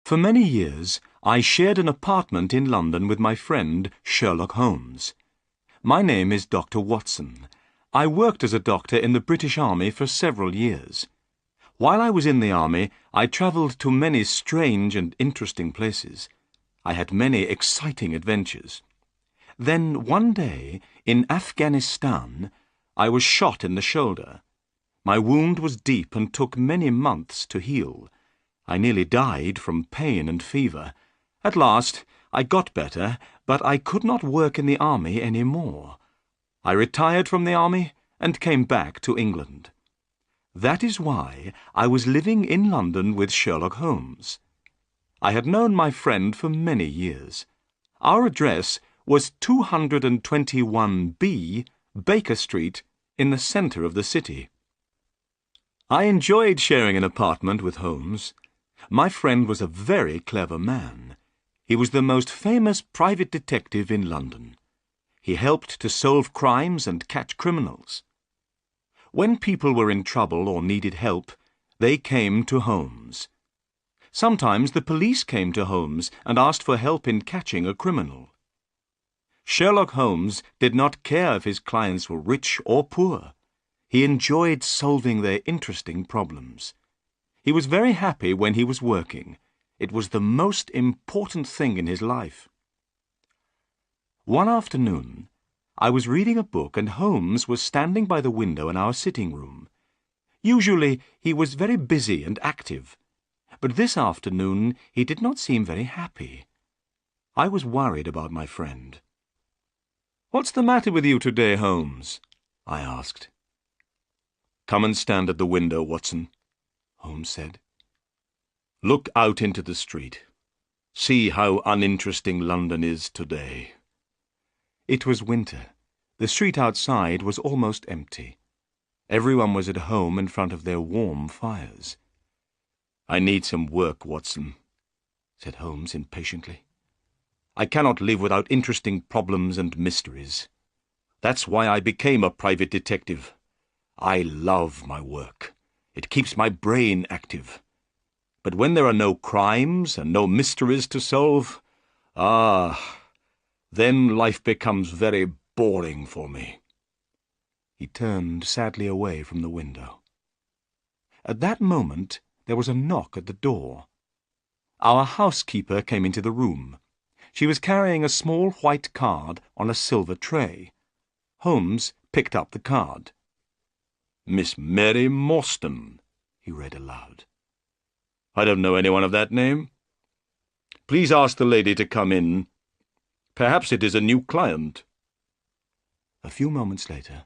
For many years, I shared an apartment in London with my friend Sherlock Holmes. My name is Dr. Watson. I worked as a doctor in the British Army for several years. While I was in the Army, I travelled to many strange and interesting places. I had many exciting adventures. Then one day, in Afghanistan, I was shot in the shoulder. My wound was deep and took many months to heal. I nearly died from pain and fever. At last, I got better, but I could not work in the army any more. I retired from the army and came back to England. That is why I was living in London with Sherlock Holmes. I had known my friend for many years. Our address was 221B, Baker Street, in the centre of the city. I enjoyed sharing an apartment with Holmes. My friend was a very clever man. He was the most famous private detective in London. He helped to solve crimes and catch criminals. When people were in trouble or needed help, they came to Holmes. Sometimes the police came to Holmes and asked for help in catching a criminal. Sherlock Holmes did not care if his clients were rich or poor. He enjoyed solving their interesting problems. He was very happy when he was working. It was the most important thing in his life. One afternoon, I was reading a book and Holmes was standing by the window in our sitting room. Usually he was very busy and active, but this afternoon he did not seem very happy. I was worried about my friend. "What's the matter with you today, Holmes?" I asked. "Come and stand at the window, Watson," Holmes said. "Look out into the street. See how uninteresting London is today." It was winter. The street outside was almost empty. Everyone was at home in front of their warm fires. "I need some work, Watson," said Holmes impatiently. "I cannot live without interesting problems and mysteries. That's why I became a private detective. I love my work. It keeps my brain active. But when there are no crimes and no mysteries to solve, then life becomes very boring for me." He turned sadly away from the window. At that moment there was a knock at the door. Our housekeeper came into the room. She was carrying a small white card on a silver tray. Holmes picked up the card. "Miss Mary Morstan," he read aloud. "I don't know anyone of that name. Please ask the lady to come in. Perhaps it is a new client." A few moments later,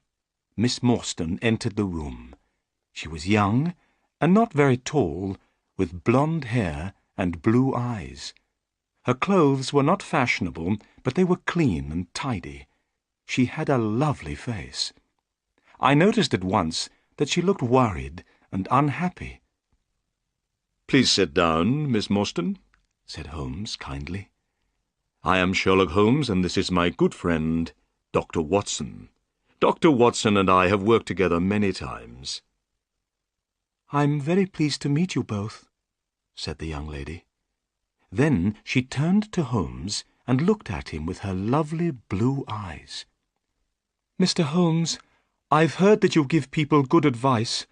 Miss Morstan entered the room. She was young and not very tall, with blonde hair and blue eyes. Her clothes were not fashionable, but they were clean and tidy. She had a lovely face. I noticed at once that she looked worried and unhappy. "Please sit down, Miss Morstan," said Holmes kindly. "I am Sherlock Holmes, and this is my good friend, Dr. Watson. Dr. Watson and I have worked together many times." "I'm very pleased to meet you both," said the young lady. Then she turned to Holmes and looked at him with her lovely blue eyes. "Mr. Holmes, I've heard that you give people good advice.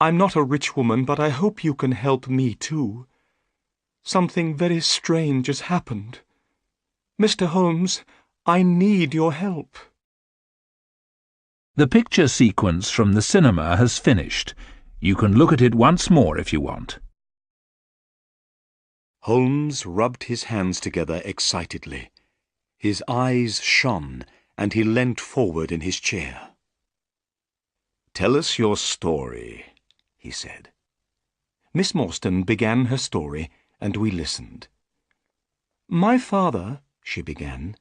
I'm not a rich woman, but I hope you can help me too. Something very strange has happened. Mr. Holmes, I need your help." The picture sequence from the cinema has finished. You can look at it once more if you want. Holmes rubbed his hands together excitedly. His eyes shone, and he leant forward in his chair. "Tell us your story," he said. Miss Morstan began her story, and we listened. "My father," she began,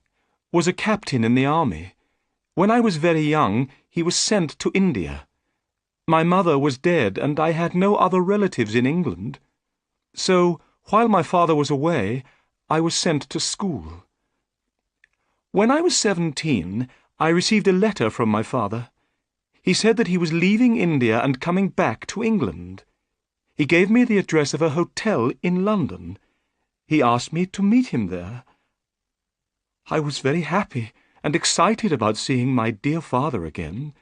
"was a captain in the army. When I was very young, he was sent to India. My mother was dead, and I had no other relatives in England. So, while my father was away, I was sent to school. When I was 17, I received a letter from my father. He said that he was leaving India and coming back to England. He gave me the address of a hotel in London, He asked me to meet him there. I was very happy and excited about seeing my dear father again.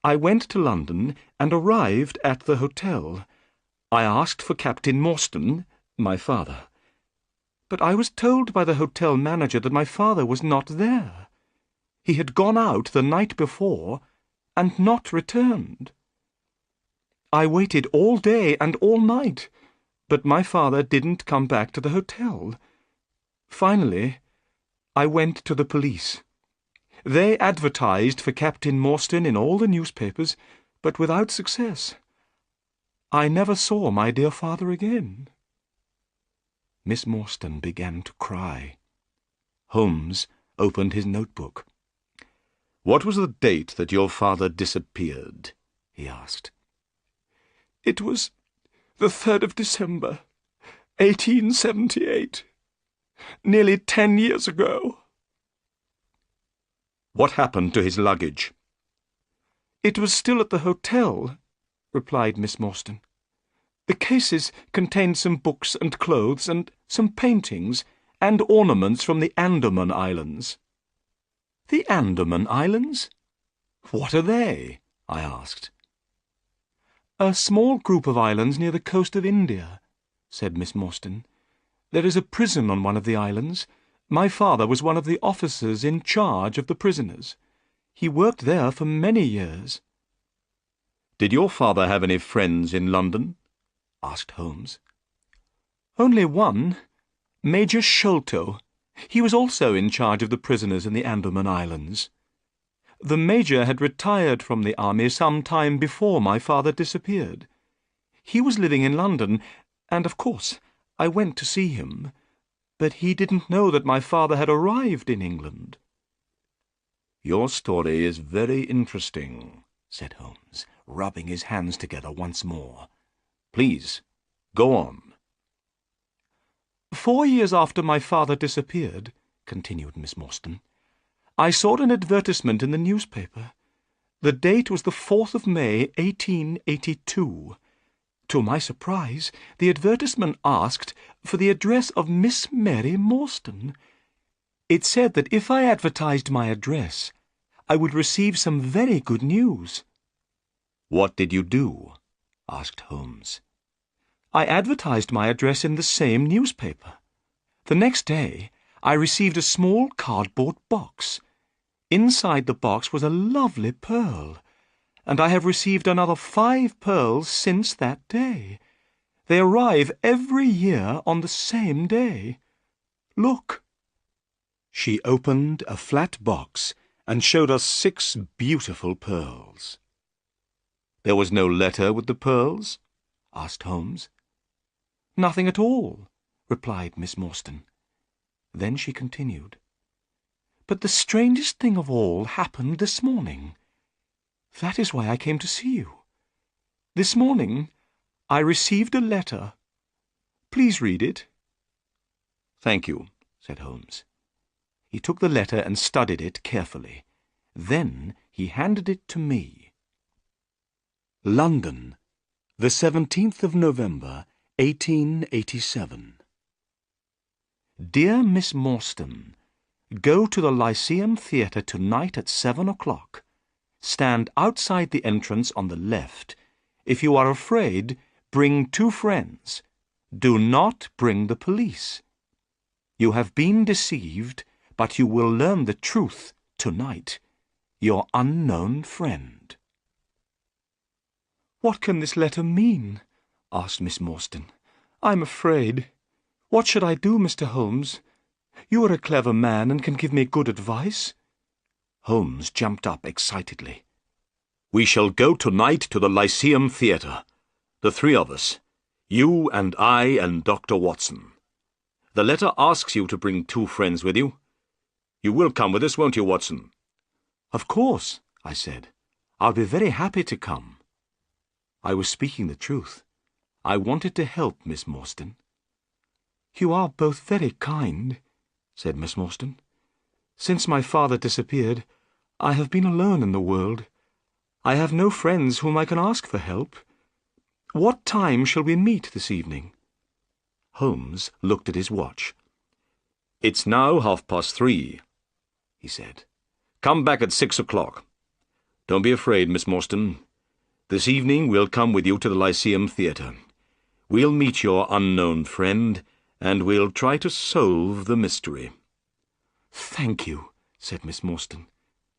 I went to London and arrived at the hotel. I asked for Captain Morstan, my father. But I was told by the hotel manager that my father was not there. He had gone out the night before and not returned. I waited all day and all night, but my father didn't come back to the hotel. Finally, I went to the police. They advertised for Captain Morstan in all the newspapers, but without success. I never saw my dear father again. Miss Morstan began to cry. Holmes opened his notebook. "What was the date that your father disappeared?" he asked. "It was the 3rd of December, 1878. Nearly 10 years ago." "What happened to his luggage?" "It was still at the hotel," replied Miss Morstan. "The cases contained some books and clothes and some paintings and ornaments from the Andaman Islands." "The Andaman Islands? What are they?" I asked. "A small group of islands near the coast of India," said Miss Morstan. "There is a prison on one of the islands. My father was one of the officers in charge of the prisoners. He worked there for many years." "Did your father have any friends in London?" asked Holmes. "Only one, Major Sholto. He was also in charge of the prisoners in the Andaman Islands. The Major had retired from the army some time before my father disappeared. He was living in London, and of course I went to see him, but he didn't know that my father had arrived in England." "Your story is very interesting," said Holmes, rubbing his hands together once more. "Please, go on." "4 years after my father disappeared," continued Miss Morstan, "I saw an advertisement in the newspaper. The date was the 4th of May, 1882. To my surprise, the advertisement asked for the address of Miss Mary Morstan. It said that if I advertised my address, I would receive some very good news." "What did you do?" asked Holmes. "I advertised my address in the same newspaper. The next day, I received a small cardboard box. Inside the box was a lovely pearl, and I have received another 5 pearls since that day. They arrive every year on the same day. Look." She opened a flat box and showed us 6 beautiful pearls. "There was no letter with the pearls?" asked Holmes. "Nothing at all," replied Miss Morstan. Then she continued, "But the strangest thing of all happened this morning. That is why I came to see you. This morning I received a letter. Please read it." "Thank you," said Holmes. He took the letter and studied it carefully. Then he handed it to me. London, the 17th of November, 1887. Dear Miss Morstan, go to the Lyceum Theatre tonight at 7 o'clock. Stand outside the entrance on the left. If you are afraid, bring 2 friends. Do not bring the police. You have been deceived, but you will learn the truth tonight. Your unknown friend. "What can this letter mean?" asked Miss Morstan. "I'm afraid. What should I do, Mr. Holmes? You are a clever man and can give me good advice." Holmes jumped up excitedly. "We shall go tonight to the Lyceum Theatre. The 3 of us. You and I and Dr. Watson. The letter asks you to bring 2 friends with you. You will come with us, won't you, Watson?" "Of course," I said. "I'll be very happy to come." I was speaking the truth. I wanted to help Miss Morstan. "You are both very kind," said Miss Morstan. "Since my father disappeared, I have been alone in the world. I have no friends whom I can ask for help. What time shall we meet this evening?" Holmes looked at his watch. "It's now 3:30, he said. "Come back at 6 o'clock. Don't be afraid, Miss Morstan. This evening we'll come with you to the Lyceum Theatre. We'll meet your unknown friend, and we'll try to solve the mystery." "Thank you," said Miss Morstan.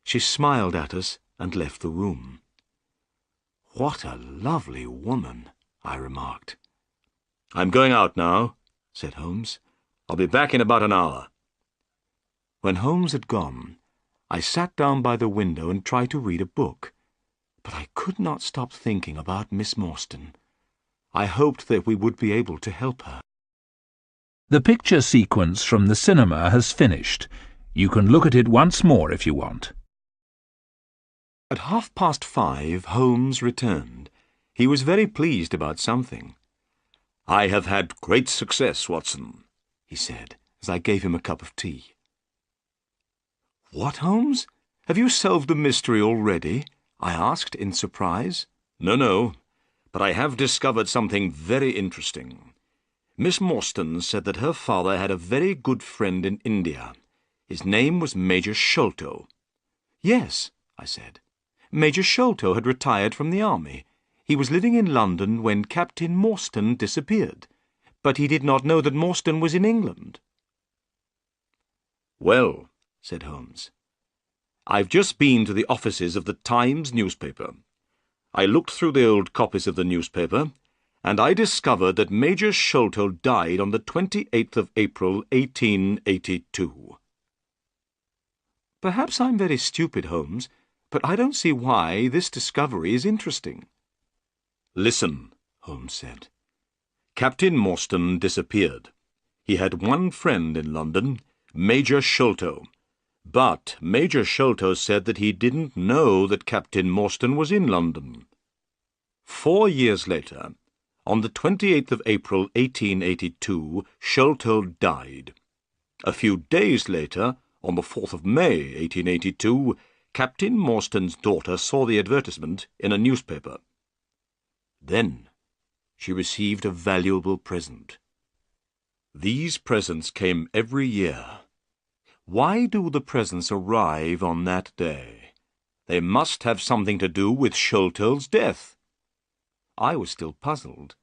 She smiled at us and left the room. "What a lovely woman," I remarked. "I'm going out now," said Holmes. "I'll be back in about an hour." When Holmes had gone, I sat down by the window and tried to read a book, but I could not stop thinking about Miss Morstan. I hoped that we would be able to help her. The picture sequence from the cinema has finished. You can look at it once more if you want. At 5:30, Holmes returned. He was very pleased about something. "I have had great success, Watson," he said, as I gave him a cup of tea. "What, Holmes? Have you solved the mystery already?" I asked in surprise. No, but I have discovered something very interesting. Miss Morstan said that her father had a very good friend in India. His name was Major Sholto. "Yes," I said. "Major Sholto had retired from the army. He was living in London when Captain Morstan disappeared, but he did not know that Morstan was in England." "Well," said Holmes, "I've just been to the offices of the Times newspaper. I looked through the old copies of the newspaper, and I discovered that Major Sholto died on the 28th of April, 1882. "Perhaps I'm very stupid, Holmes, but I don't see why this discovery is interesting." "Listen," Holmes said. "Captain Morstan disappeared. He had one friend in London, Major Sholto. But Major Sholto said that he didn't know that Captain Morstan was in London. 4 years later, on the 28th of April, 1882, Sholto died. A few days later, on the 4th of May, 1882, Captain Morstan's daughter saw the advertisement in a newspaper. Then she received a valuable present. These presents came every year. Why do the presents arrive on that day? They must have something to do with Sholto's death." I was still puzzled.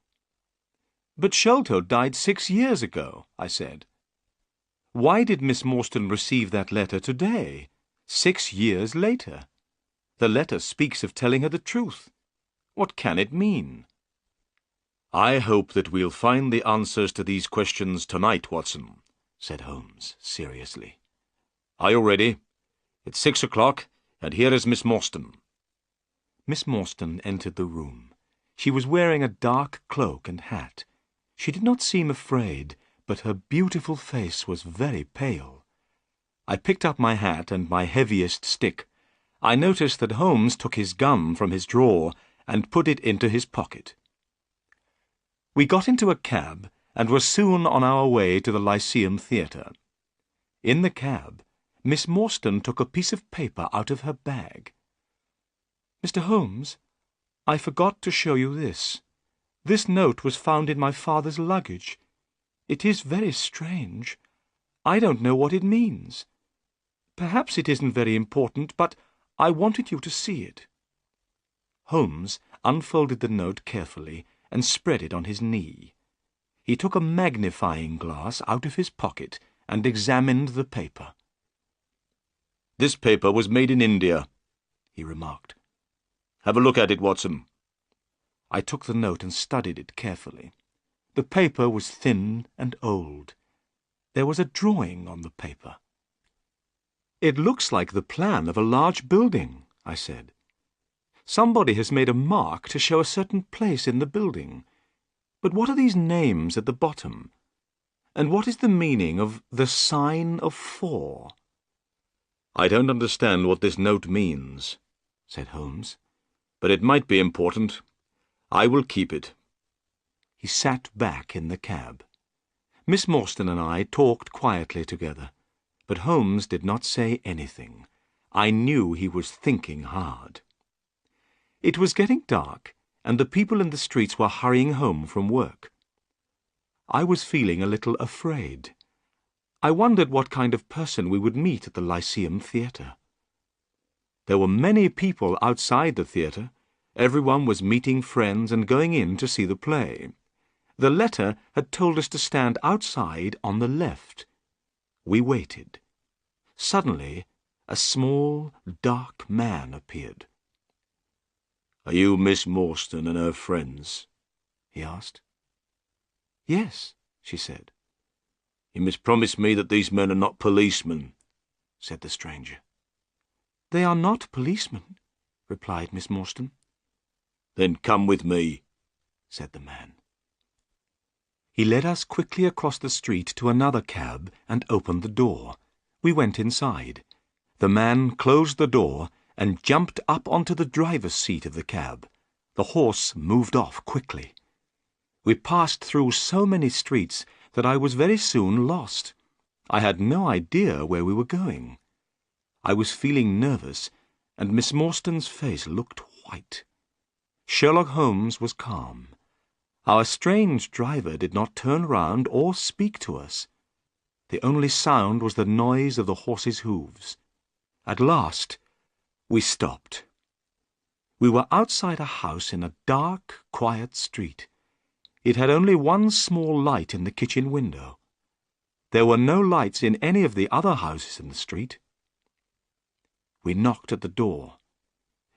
"But Sholto died 6 years ago," I said. "Why did Miss Morstan receive that letter today, 6 years later? The letter speaks of telling her the truth. What can it mean?" "I hope that we'll find the answers to these questions tonight, Watson," said Holmes seriously. "Are you ready? It's 6 o'clock, and here is Miss Morstan." Miss Morstan entered the room. She was wearing a dark cloak and hat. She did not seem afraid, but her beautiful face was very pale. I picked up my hat and my heaviest stick. I noticed that Holmes took his gun from his drawer and put it into his pocket. We got into a cab and were soon on our way to the Lyceum Theatre. In the cab, Miss Morstan took a piece of paper out of her bag. "Mr. Holmes, I forgot to show you this. This note was found in my father's luggage. It is very strange. I don't know what it means. Perhaps it isn't very important, but I wanted you to see it." Holmes unfolded the note carefully and spread it on his knee. He took a magnifying glass out of his pocket and examined the paper. "This paper was made in India," he remarked. "Have a look at it, Watson." I took the note and studied it carefully. The paper was thin and old. There was a drawing on the paper. "It looks like the plan of a large building," I said. "Somebody has made a mark to show a certain place in the building. But what are these names at the bottom? And what is the meaning of the sign of 4? "I don't understand what this note means," said Holmes, "but it might be important. I will keep it." He sat back in the cab. Miss Morstan and I talked quietly together, but Holmes did not say anything. I knew he was thinking hard. It was getting dark, and the people in the streets were hurrying home from work. I was feeling a little afraid. I wondered what kind of person we would meet at the Lyceum Theatre. There were many people outside the theatre. Everyone was meeting friends and going in to see the play. The letter had told us to stand outside on the left. We waited. Suddenly, a small, dark man appeared. "Are you Miss Morstan and her friends?" he asked. "Yes," she said. "You must promise me that these men are not policemen," said the stranger. "They are not policemen," replied Miss Morstan. "Then come with me," said the man. He led us quickly across the street to another cab and opened the door. We went inside. The man closed the door and jumped up onto the driver's seat of the cab. The horse moved off quickly. We passed through so many streets that I was very soon lost. I had no idea where we were going. I was feeling nervous, and Miss Morstan's face looked white. Sherlock Holmes was calm. Our strange driver did not turn round or speak to us. The only sound was the noise of the horse's hooves. At last, we stopped. We were outside a house in a dark, quiet street. It had only one small light in the kitchen window. There were no lights in any of the other houses in the street. We knocked at the door.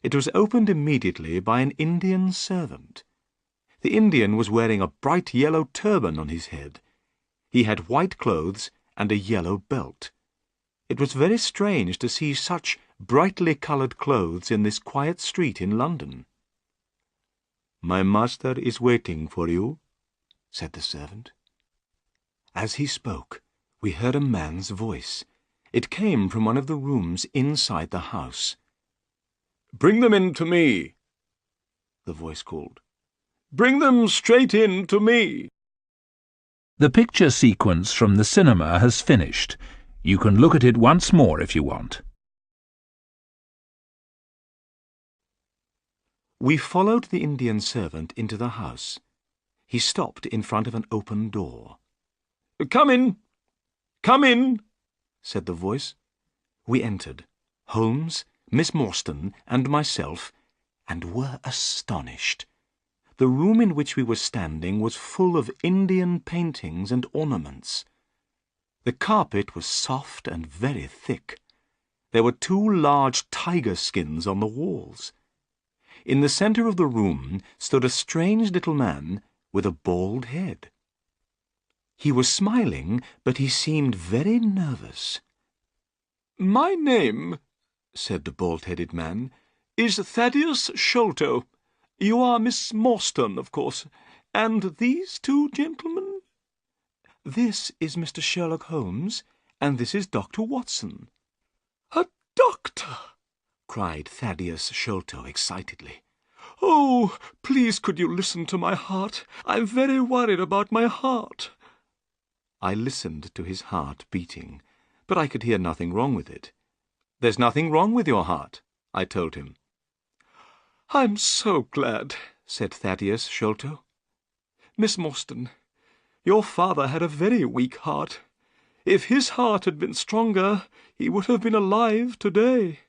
It was opened immediately by an Indian servant. The Indian was wearing a bright yellow turban on his head. He had white clothes and a yellow belt. It was very strange to see such brightly coloured clothes in this quiet street in London. "My master is waiting for you," said the servant. As he spoke, we heard a man's voice. It came from one of the rooms inside the house. "Bring them in to me," the voice called. "Bring them straight in to me." The picture sequence from the cinema has finished. You can look at it once more if you want. We followed the Indian servant into the house. He stopped in front of an open door. "Come in! Come in!" said the voice. We entered, Holmes, Miss Morstan, and myself, and were astonished. The room in which we were standing was full of Indian paintings and ornaments. The carpet was soft and very thick. There were 2 large tiger skins on the walls. In the centre of the room stood a strange little man with a bald head. He was smiling, but he seemed very nervous. "My name," said the bald-headed man, "is Thaddeus Sholto. You are Miss Morstan, of course. And these 2 gentlemen?" "This is Mr. Sherlock Holmes, and this is Dr. Watson." "A doctor!" cried Thaddeus Sholto excitedly. "Oh, please could you listen to my heart? I'm very worried about my heart." I listened to his heart beating, but I could hear nothing wrong with it. "There's nothing wrong with your heart," I told him. "I'm so glad," said Thaddeus Sholto. "Miss Morstan, your father had a very weak heart. If his heart had been stronger, he would have been alive today."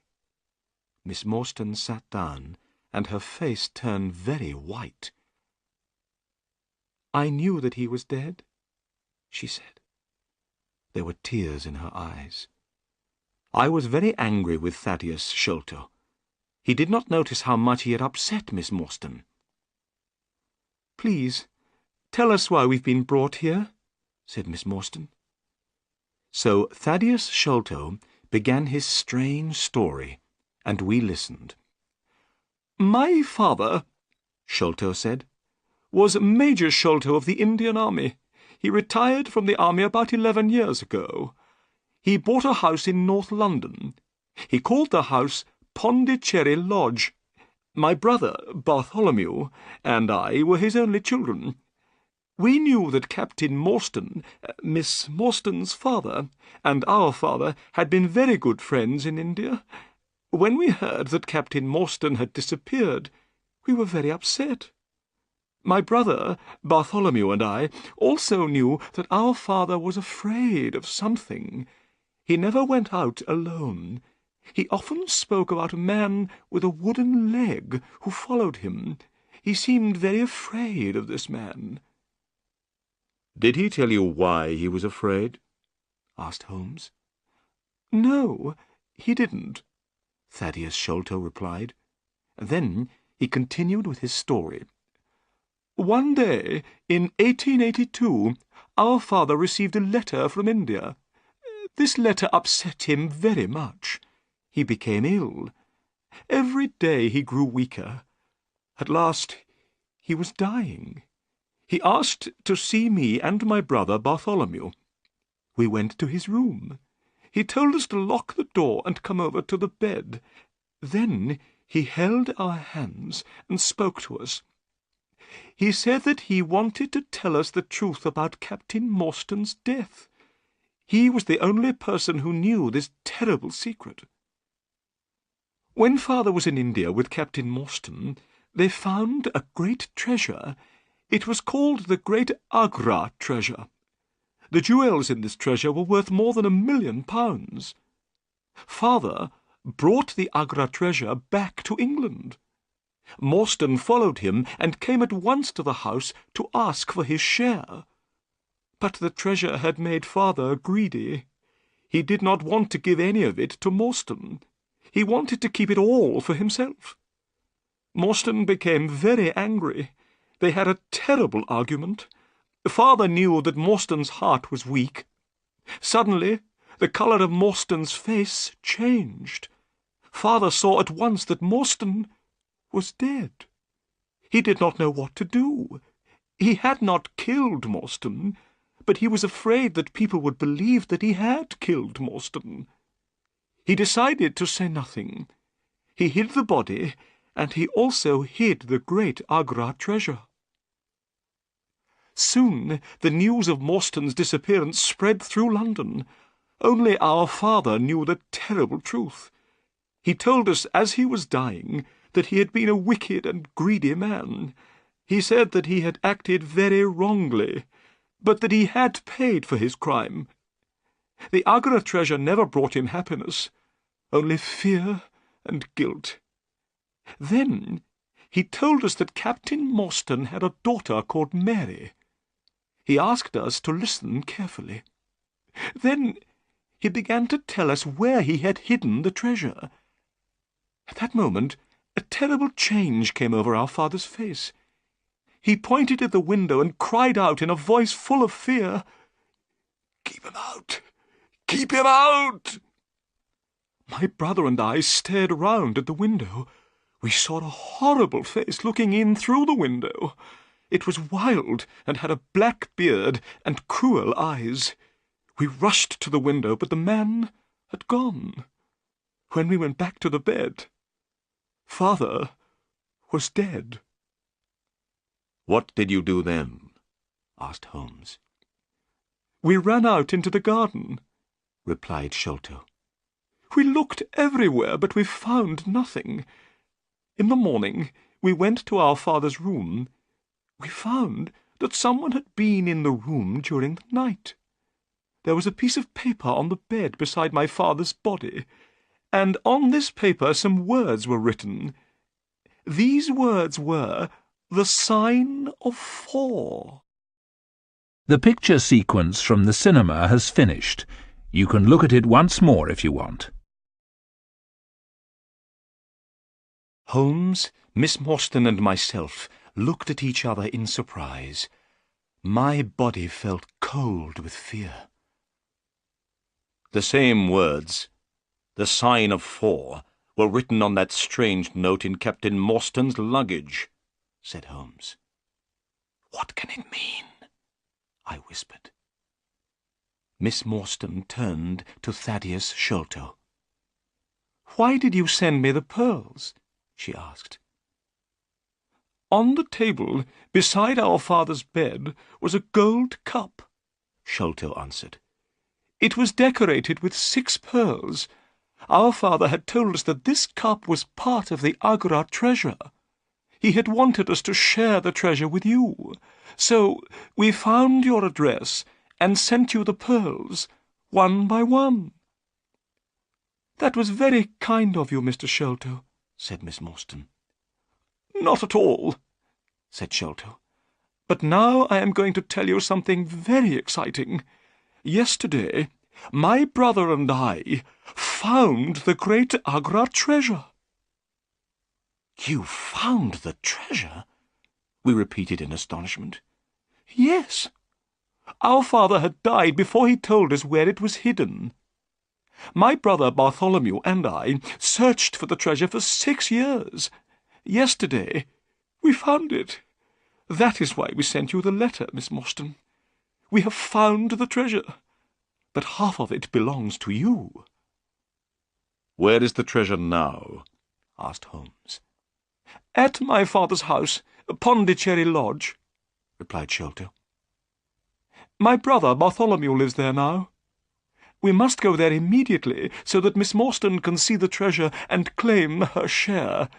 Miss Morstan sat down, and her face turned very white. "I knew that he was dead," she said. There were tears in her eyes. I was very angry with Thaddeus Sholto. He did not notice how much he had upset Miss Morstan. "Please, tell us why we've been brought here," said Miss Morstan. So Thaddeus Sholto began his strange story, and we listened. "My father," Sholto said, "was Major Sholto of the Indian Army. He retired from the army about 11 years ago. He bought a house in North London. He called the house Pondicherry Lodge. My brother, Bartholomew, and I were his only children. We knew that Captain Morstan, Miss Morstan's father, and our father had been very good friends in India. When we heard that Captain Morstan had disappeared, we were very upset. My brother, Bartholomew, and I also knew that our father was afraid of something. He never went out alone. He often spoke about a man with a wooden leg who followed him. He seemed very afraid of this man." "Did he tell you why he was afraid?" asked Holmes. "No, he didn't," Thaddeus Sholto replied. Then he continued with his story. "One day, in 1882, our father received a letter from India. This letter upset him very much. He became ill. Every day he grew weaker. At last he was dying. He asked to see me and my brother Bartholomew. We went to his room. He told us to lock the door and come over to the bed. Then he held our hands and spoke to us. He said that he wanted to tell us the truth about Captain Morstan's death. He was the only person who knew this terrible secret. When father was in India with Captain Morstan, they found a great treasure. It was called the Great Agra treasure. The jewels in this treasure were worth more than £1,000,000. Father brought the Agra treasure back to England. Morstan followed him and came at once to the house to ask for his share. But the treasure had made father greedy. He did not want to give any of it to Morstan. He wanted to keep it all for himself. Morstan became very angry. They had a terrible argument. Father knew that Morstan's heart was weak. Suddenly, the colour of Morstan's face changed. Father saw at once that Morstan was dead. He did not know what to do. He had not killed Morstan, but he was afraid that people would believe that he had killed Morstan. He decided to say nothing. He hid the body, and he also hid the great Agra treasure. Soon the news of Morstan's disappearance spread through London. Only our father knew the terrible truth. He told us as he was dying that he had been a wicked and greedy man. He said that he had acted very wrongly, but that he had paid for his crime. The Agra treasure never brought him happiness, only fear and guilt. Then he told us that Captain Morstan had a daughter called Mary. He asked us to listen carefully. Then he began to tell us where he had hidden the treasure. At that moment, a terrible change came over our father's face. He pointed at the window and cried out in a voice full of fear, "Keep him out! Keep him out!" My brother and I stared round at the window. We saw a horrible face looking in through the window. It was wild and had a black beard and cruel eyes. We rushed to the window, but the man had gone. When we went back to the bed, father was dead. "What did you do then?" asked Holmes. "We ran out into the garden," replied Sholto. "We looked everywhere, but we found nothing. In the morning we went to our father's room. We found that someone had been in the room during the night. There was a piece of paper on the bed beside my father's body, and on this paper some words were written. These words were, 'The sign of 4. The picture sequence from the cinema has finished. You can look at it once more if you want. Holmes, Miss Morstan, and myself looked at each other in surprise. My body felt cold with fear. "The same words, 'The sign of 4, were written on that strange note in Captain Morstan's luggage," said Holmes. "What can it mean?" I whispered. Miss Morstan turned to Thaddeus Sholto. "Why did you send me the pearls?" she asked. "On the table, beside our father's bed, was a gold cup," Sholto answered. "It was decorated with 6 pearls. Our father had told us that this cup was part of the Agra treasure. He had wanted us to share the treasure with you. So we found your address and sent you the pearls, one by one." "That was very kind of you, Mr. Sholto," said Miss Morstan. "Not at all," said Sholto. "But now I am going to tell you something very exciting. Yesterday, my brother and I found the great Agra treasure." "You found the treasure?" we repeated in astonishment. "Yes. Our father had died before he told us where it was hidden. My brother Bartholomew and I searched for the treasure for 6 years. Yesterday we found it. That is why we sent you the letter, Miss Morstan. We have found the treasure, but half of it belongs to you." "Where is the treasure now?" asked Holmes. "At my father's house, Pondicherry Lodge," replied Sholto. "My brother Bartholomew lives there now. We must go there immediately so that Miss Morstan can see the treasure and claim her share.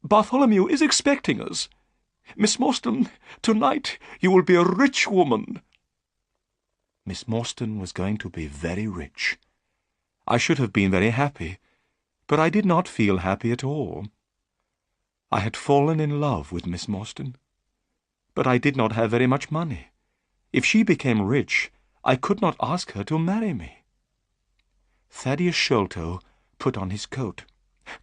Bartholomew is expecting us. Miss Morstan, tonight you will be a rich woman." Miss Morstan was going to be very rich. I should have been very happy, but I did not feel happy at all. I had fallen in love with Miss Morstan, but I did not have very much money. If she became rich, I could not ask her to marry me. Thaddeus Sholto put on his coat.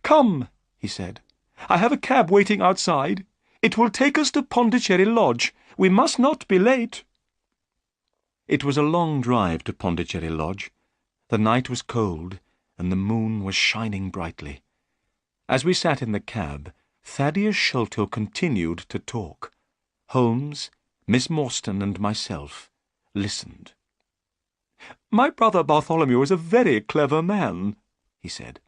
"Come," he said. "I have a cab waiting outside. It will take us to Pondicherry Lodge. We must not be late." It was a long drive to Pondicherry Lodge. The night was cold, and the moon was shining brightly. As we sat in the cab, Thaddeus Sholto continued to talk. Holmes, Miss Morstan, and myself listened. "My brother Bartholomew is a very clever man," he said.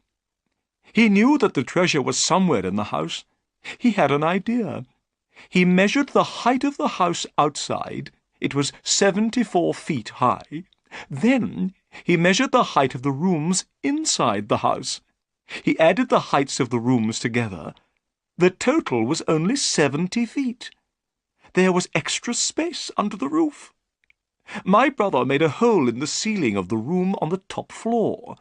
"He knew that the treasure was somewhere in the house. He had an idea. He measured the height of the house outside. It was 74 feet high. Then he measured the height of the rooms inside the house. He added the heights of the rooms together. The total was only 70 feet. There was extra space under the roof. My brother made a hole in the ceiling of the room on the top floor.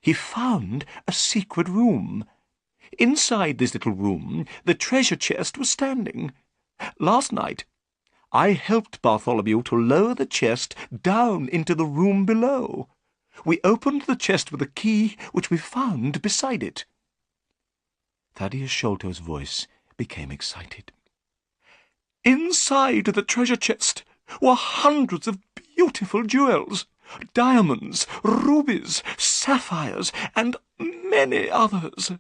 He found a secret room. Inside this little room, the treasure chest was standing. Last night, I helped Bartholomew to lower the chest down into the room below. We opened the chest with a key which we found beside it." Thaddeus Sholto's voice became excited. "Inside the treasure chest were hundreds of beautiful jewels, diamonds, rubies, sapphires, and many others.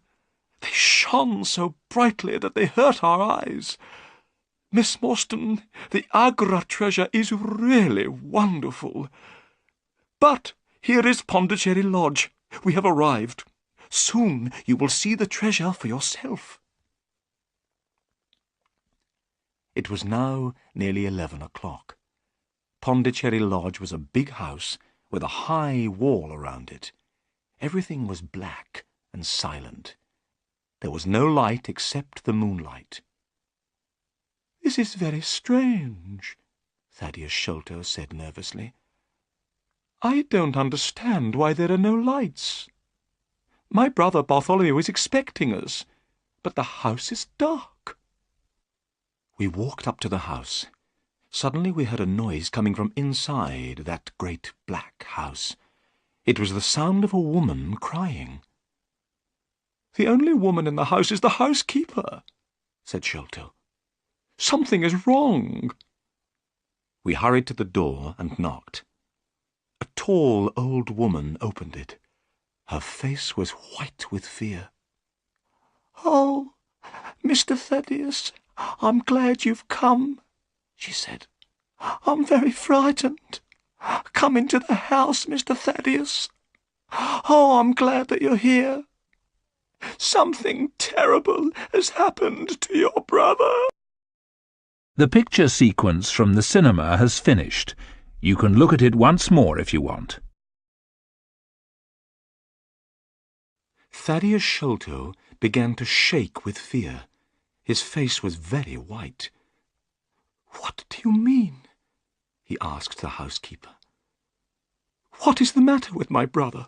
They shone so brightly that they hurt our eyes. Miss Morstan, the Agra treasure is really wonderful. But here is Pondicherry Lodge. We have arrived. Soon you will see the treasure for yourself." It was now nearly 11 o'clock. Pondicherry Lodge was a big house with a high wall around it. Everything was black and silent. There was no light except the moonlight. "This is very strange," Thaddeus Sholto said nervously. "I don't understand why there are no lights. My brother Bartholomew is expecting us, but the house is dark." We walked up to the house. Suddenly we heard a noise coming from inside that great black house. It was the sound of a woman crying. "The only woman in the house is the housekeeper," said Sholto. "Something is wrong." We hurried to the door and knocked. A tall old woman opened it. Her face was white with fear. "Oh, Mr. Thaddeus, I'm glad you've come," she said. "I'm very frightened. Come into the house, Mr. Thaddeus. Oh, I'm glad that you're here. Something terrible has happened to your brother." The picture sequence from the cinema has finished. You can look at it once more if you want. Thaddeus Sholto began to shake with fear. His face was very white. "What do you mean?" he asked the housekeeper. "What is the matter with my brother?"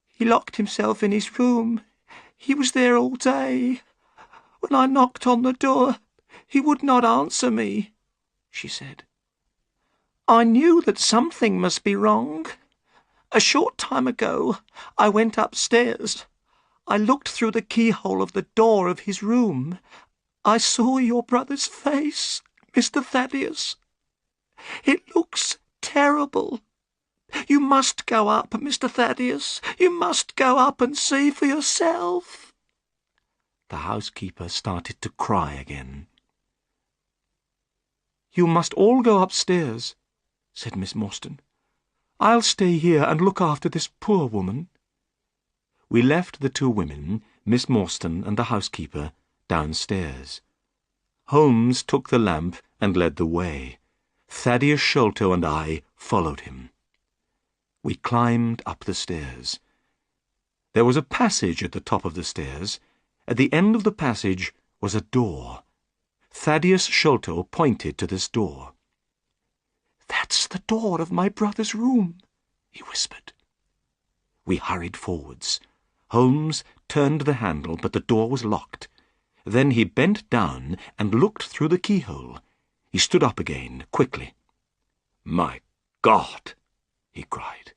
"He locked himself in his room. He was there all day. When I knocked on the door, he would not answer me," she said. "I knew that something must be wrong. A short time ago, I went upstairs. I looked through the keyhole of the door of his room. I saw your brother's face, Mr. Thaddeus. It looks terrible. You must go up, Mr. Thaddeus. You must go up and see for yourself." The housekeeper started to cry again. "You must all go upstairs," said Miss Morstan. "I'll stay here and look after this poor woman." We left the two women, Miss Morstan and the housekeeper, downstairs. Holmes took the lamp and led the way. Thaddeus Sholto and I followed him. We climbed up the stairs. There was a passage at the top of the stairs. At the end of the passage was a door. Thaddeus Sholto pointed to this door. "That's the door of my brother's room," he whispered. We hurried forwards. Holmes turned the handle, but the door was locked. Then he bent down and looked through the keyhole. He stood up again, quickly. "My God!" he cried.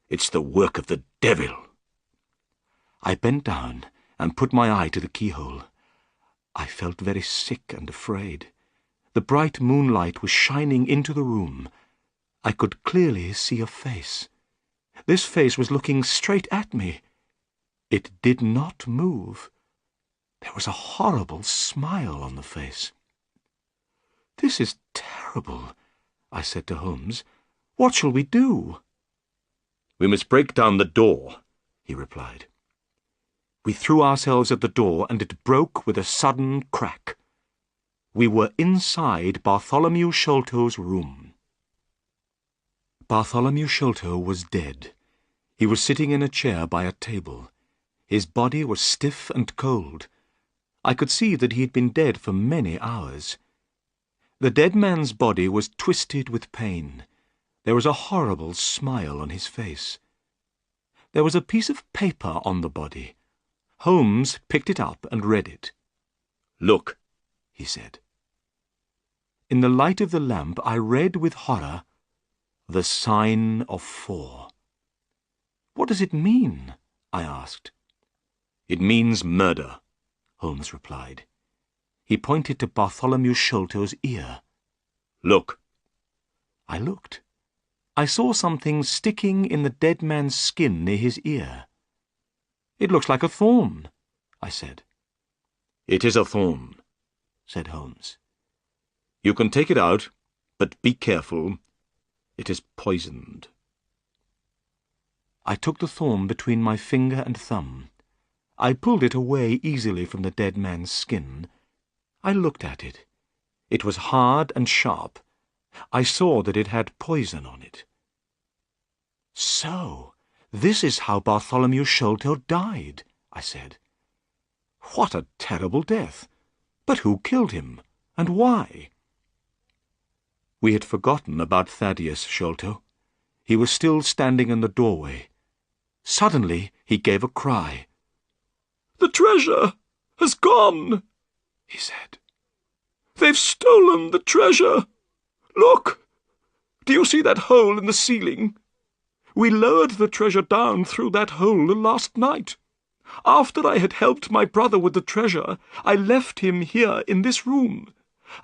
"It's the work of the devil." I bent down and put my eye to the keyhole. I felt very sick and afraid. The bright moonlight was shining into the room. I could clearly see a face. This face was looking straight at me. It did not move. There was a horrible smile on the face. "This is terrible," I said to Holmes. "What shall we do?" "We must break down the door," he replied. We threw ourselves at the door, and it broke with a sudden crack. We were inside Bartholomew Sholto's room. Bartholomew Sholto was dead. He was sitting in a chair by a table. His body was stiff and cold. I could see that he had been dead for many hours. The dead man's body was twisted with pain. There was a horrible smile on his face. There was a piece of paper on the body. Holmes picked it up and read it. "Look," he said. In the light of the lamp I read with horror, "The sign of 4." "What does it mean?" I asked. "It means murder," Holmes replied. He pointed to Bartholomew Sholto's ear. "Look." I looked. I saw something sticking in the dead man's skin near his ear. "It looks like a thorn," I said. "It is a thorn," said Holmes. "You can take it out, but be careful. It is poisoned." I took the thorn between my finger and thumb. I pulled it away easily from the dead man's skin. I looked at it. It was hard and sharp. I saw that it had poison on it. "So, this is how Bartholomew Sholto died," I said. "What a terrible death! But who killed him, and why?" We had forgotten about Thaddeus Sholto. He was still standing in the doorway. Suddenly he gave a cry. "The treasure has gone," he said. "They've stolen the treasure. Look! Do you see that hole in the ceiling? We lowered the treasure down through that hole last night. After I had helped my brother with the treasure, I left him here in this room.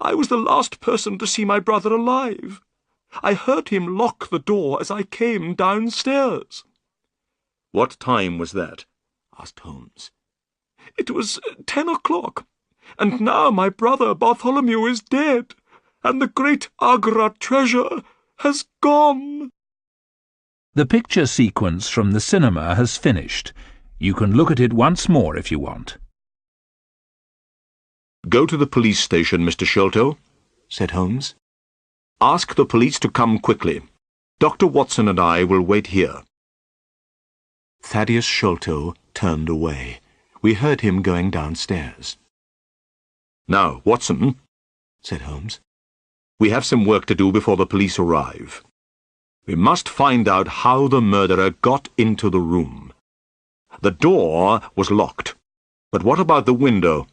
I was the last person to see my brother alive. I heard him lock the door as I came downstairs." "What time was that?" asked Holmes. "It was 10 o'clock, and now my brother Bartholomew is dead, and the great Agra treasure has gone." The picture sequence from the cinema has finished. You can look at it once more if you want. "Go to the police station, Mr. Sholto," said Holmes. "Ask the police to come quickly. Dr. Watson and I will wait here." Thaddeus Sholto turned away. We heard him going downstairs. "Now, Watson," said Holmes, "we have some work to do before the police arrive. We must find out how the murderer got into the room. The door was locked, but what about the window?"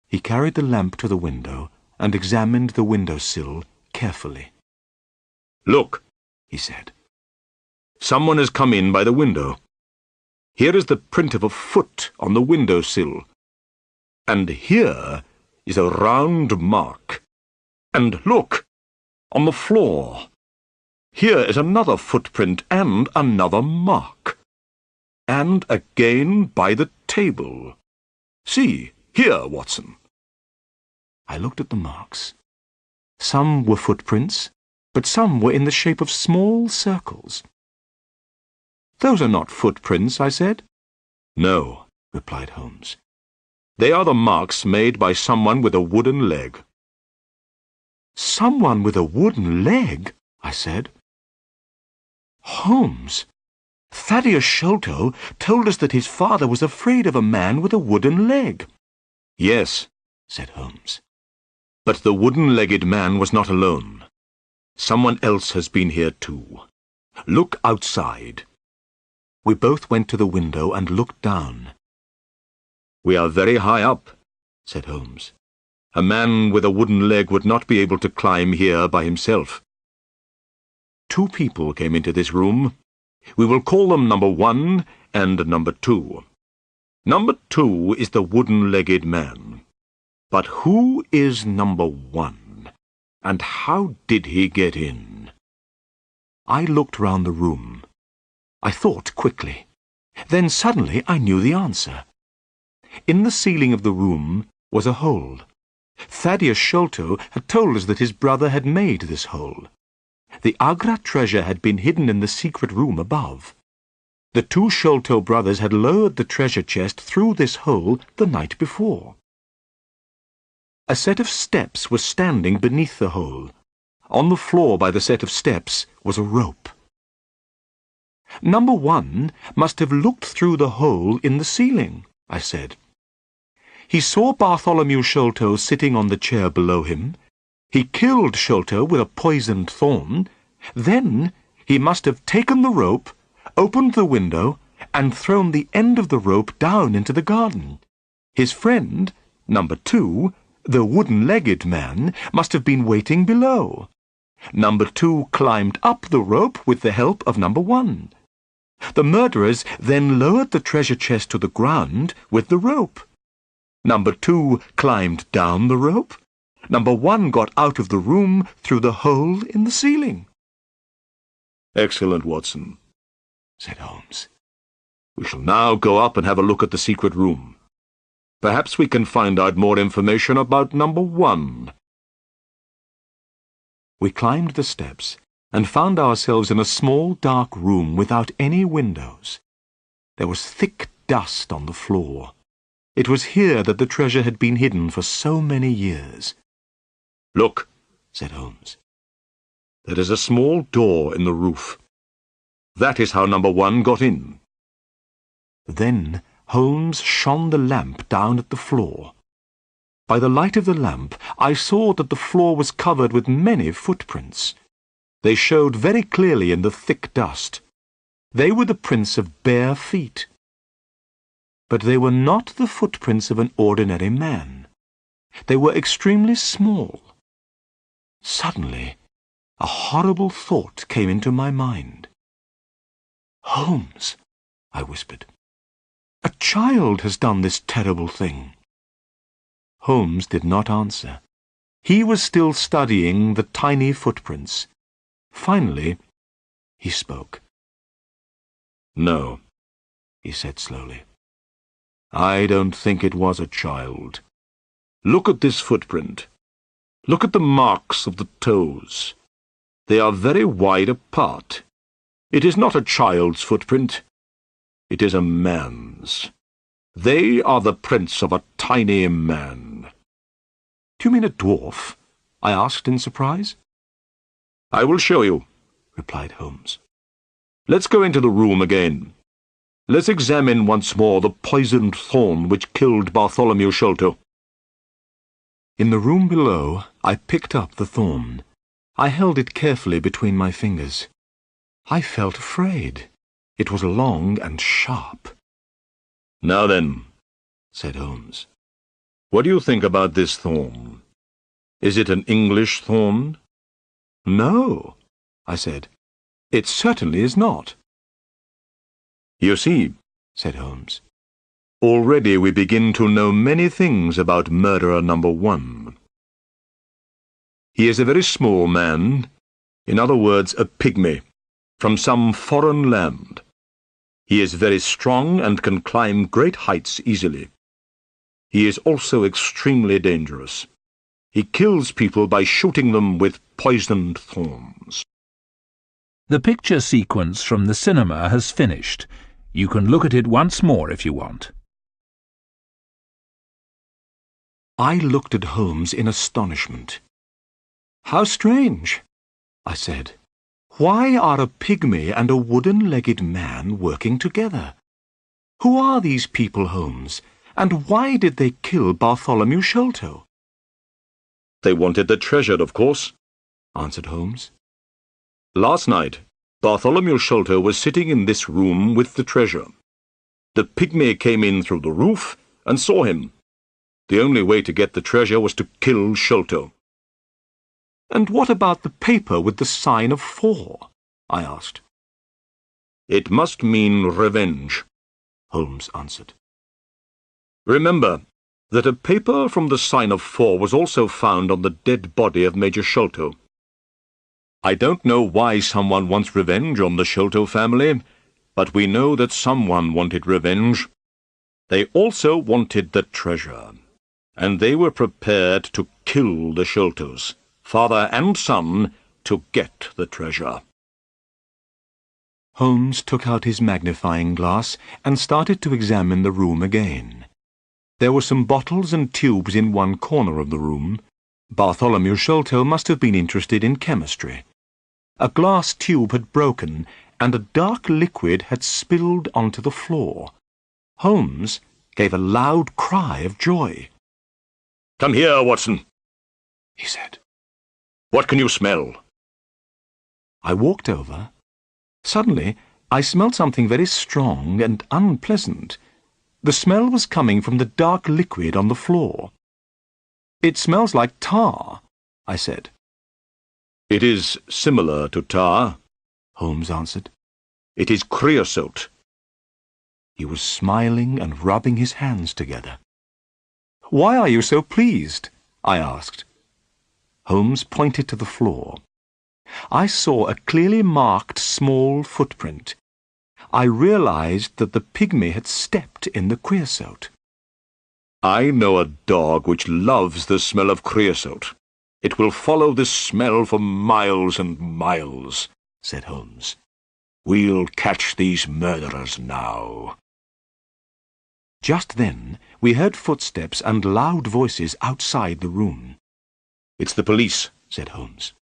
He carried the lamp to the window and examined the window-sill carefully. "Look," he said. "Someone has come in by the window. Here is the print of a foot on the window-sill. And here is a round mark. And look, on the floor. Here is another footprint and another mark. And again by the table. See, here, Watson." I looked at the marks. Some were footprints, but some were in the shape of small circles. "Those are not footprints," I said. "No," replied Holmes. "they are the marks made by someone with a wooden leg." "Someone with a wooden leg?" I said. "Holmes, Thaddeus Sholto told us that his father was afraid of a man with a wooden leg." "Yes," said Holmes. "but the wooden-legged man was not alone. Someone else has been here too. Look outside." We both went to the window and looked down. "We are very high up," said Holmes. "A man with a wooden leg would not be able to climb here by himself. 2 people came into this room. We will call them number 1 and number 2. Number 2 is the wooden-legged man. But who is number 1? And how did he get in?" I looked round the room. I thought quickly. Then suddenly I knew the answer. In the ceiling of the room was a hole. Thaddeus Sholto had told us that his brother had made this hole. The Agra treasure had been hidden in the secret room above. The 2 Sholto brothers had lowered the treasure chest through this hole the night before. A set of steps was standing beneath the hole. On the floor by the set of steps was a rope. "Number 1 must have looked through the hole in the ceiling," I said. "He saw Bartholomew Sholto sitting on the chair below him. He killed Sholto with a poisoned thorn. Then he must have taken the rope, opened the window, and thrown the end of the rope down into the garden. His friend, number 2, the wooden-legged man, must have been waiting below. Number 2 climbed up the rope with the help of number 1. The murderers then lowered the treasure chest to the ground with the rope. Number 2 climbed down the rope. Number 1 got out of the room through the hole in the ceiling." "Excellent, Watson," said Holmes. "We shall now go up and have a look at the secret room. Perhaps we can find out more information about number 1. We climbed the steps and found ourselves in a small dark room without any windows. There was thick dust on the floor. It was here that the treasure had been hidden for so many years. "Look," said Holmes. "there is a small door in the roof. That is how number 1 got in." Then Holmes shone the lamp down at the floor. By the light of the lamp, I saw that the floor was covered with many footprints. They showed very clearly in the thick dust. They were the prints of bare feet. But they were not the footprints of an ordinary man. They were extremely small. Suddenly, a horrible thought came into my mind. "Holmes," I whispered, "a child has done this terrible thing." Holmes did not answer. He was still studying the tiny footprints. Finally, he spoke. "No," he said slowly. "I don't think it was a child. Look at this footprint. Look at the marks of the toes. They are very wide apart. It is not a child's footprint. It is a man's. They are the prints of a tiny man." "Do you mean a dwarf?" I asked in surprise. "I will show you," replied Holmes. "Let's go into the room again. Let's examine once more the poisoned thorn which killed Bartholomew Sholto. In the room below, I picked up the thorn. I held it carefully between my fingers. I felt afraid. It was long and sharp. Now then, said Holmes, what do you think about this thorn? Is it an English thorn? No, I said. It certainly is not. You see, said Holmes, already we begin to know many things about murderer number 1. He is a very small man, in other words, a pygmy, from some foreign land. He is very strong and can climb great heights easily. He is also extremely dangerous. He kills people by shooting them with poisoned thorns. The picture sequence from the cinema has finished. You can look at it once more if you want. I looked at Holmes in astonishment. How strange, I said. Why are a pygmy and a wooden-legged man working together? Who are these people, Holmes, and why did they kill Bartholomew Sholto? They wanted the treasure, of course, answered Holmes. Last night, Bartholomew Sholto was sitting in this room with the treasure. The pygmy came in through the roof and saw him. The only way to get the treasure was to kill Sholto. And what about the paper with the sign of 4? I asked. It must mean revenge, Holmes answered. Remember that a paper from the sign of 4 was also found on the dead body of Major Sholto. I don't know why someone wants revenge on the Sholto family, but we know that someone wanted revenge. They also wanted the treasure, and they were prepared to kill the Sholtos, father and son, to get the treasure. Holmes took out his magnifying glass and started to examine the room again. There were some bottles and tubes in one corner of the room. Bartholomew Sholto must have been interested in chemistry. A glass tube had broken, and a dark liquid had spilled onto the floor. Holmes gave a loud cry of joy. "Come here, Watson," he said. "What can you smell?" I walked over. Suddenly, I smelled something very strong and unpleasant. The smell was coming from the dark liquid on the floor. "It smells like tar," I said. "It is similar to tar," Holmes answered. "It is creosote." He was smiling and rubbing his hands together. "Why are you so pleased?" I asked. Holmes pointed to the floor. I saw a clearly marked small footprint. I realized that the pygmy had stepped in the creosote. "I know a dog which loves the smell of creosote. It will follow this smell for miles and miles," said Holmes. "We'll catch these murderers now." Just then, we heard footsteps and loud voices outside the room. "It's the police," said Holmes.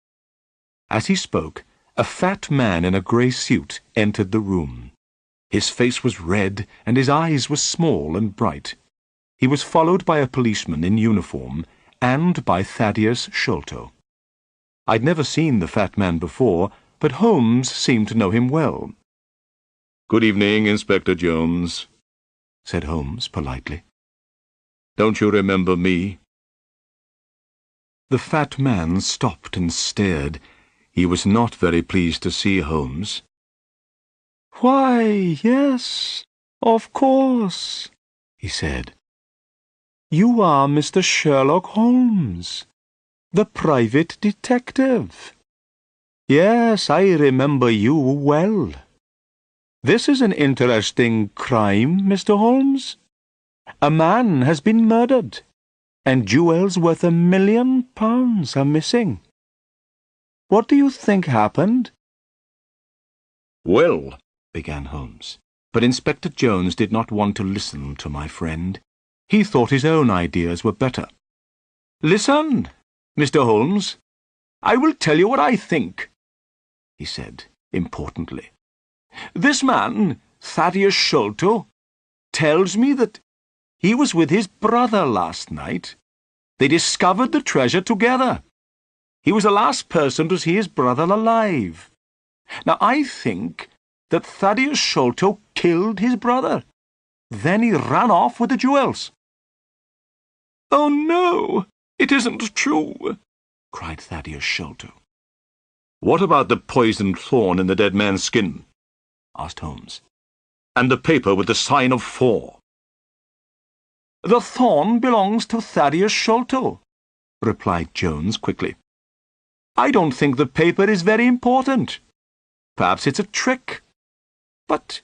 As he spoke, a fat man in a grey suit entered the room. His face was red and his eyes were small and bright. He was followed by a policeman in uniform and by Thaddeus Sholto. I'd never seen the fat man before, but Holmes seemed to know him well. "Good evening, Inspector Jones," said Holmes politely. "Don't you remember me?" The fat man stopped and stared. He was not very pleased to see Holmes. "Why, yes, of course," he said. "You are Mr. Sherlock Holmes, the private detective. Yes, I remember you well. This is an interesting crime, Mr. Holmes. A man has been murdered, and jewels worth £1 million are missing. What do you think happened?" "Well," began Holmes, but Inspector Jones did not want to listen to my friend. He thought his own ideas were better. "Listen, Mr. Holmes. I will tell you what I think," he said importantly. "This man, Thaddeus Sholto, tells me that he was with his brother last night. They discovered the treasure together. He was the last person to see his brother alive. Now, I think that Thaddeus Sholto killed his brother. Then he ran off with the jewels." "Oh, no, it isn't true," cried Thaddeus Sholto. "What about the poisoned thorn in the dead man's skin?" asked Holmes. "And the paper with the sign of 4? "The thorn belongs to Thaddeus Sholto," replied Jones quickly. "I don't think the paper is very important. Perhaps it's a trick. But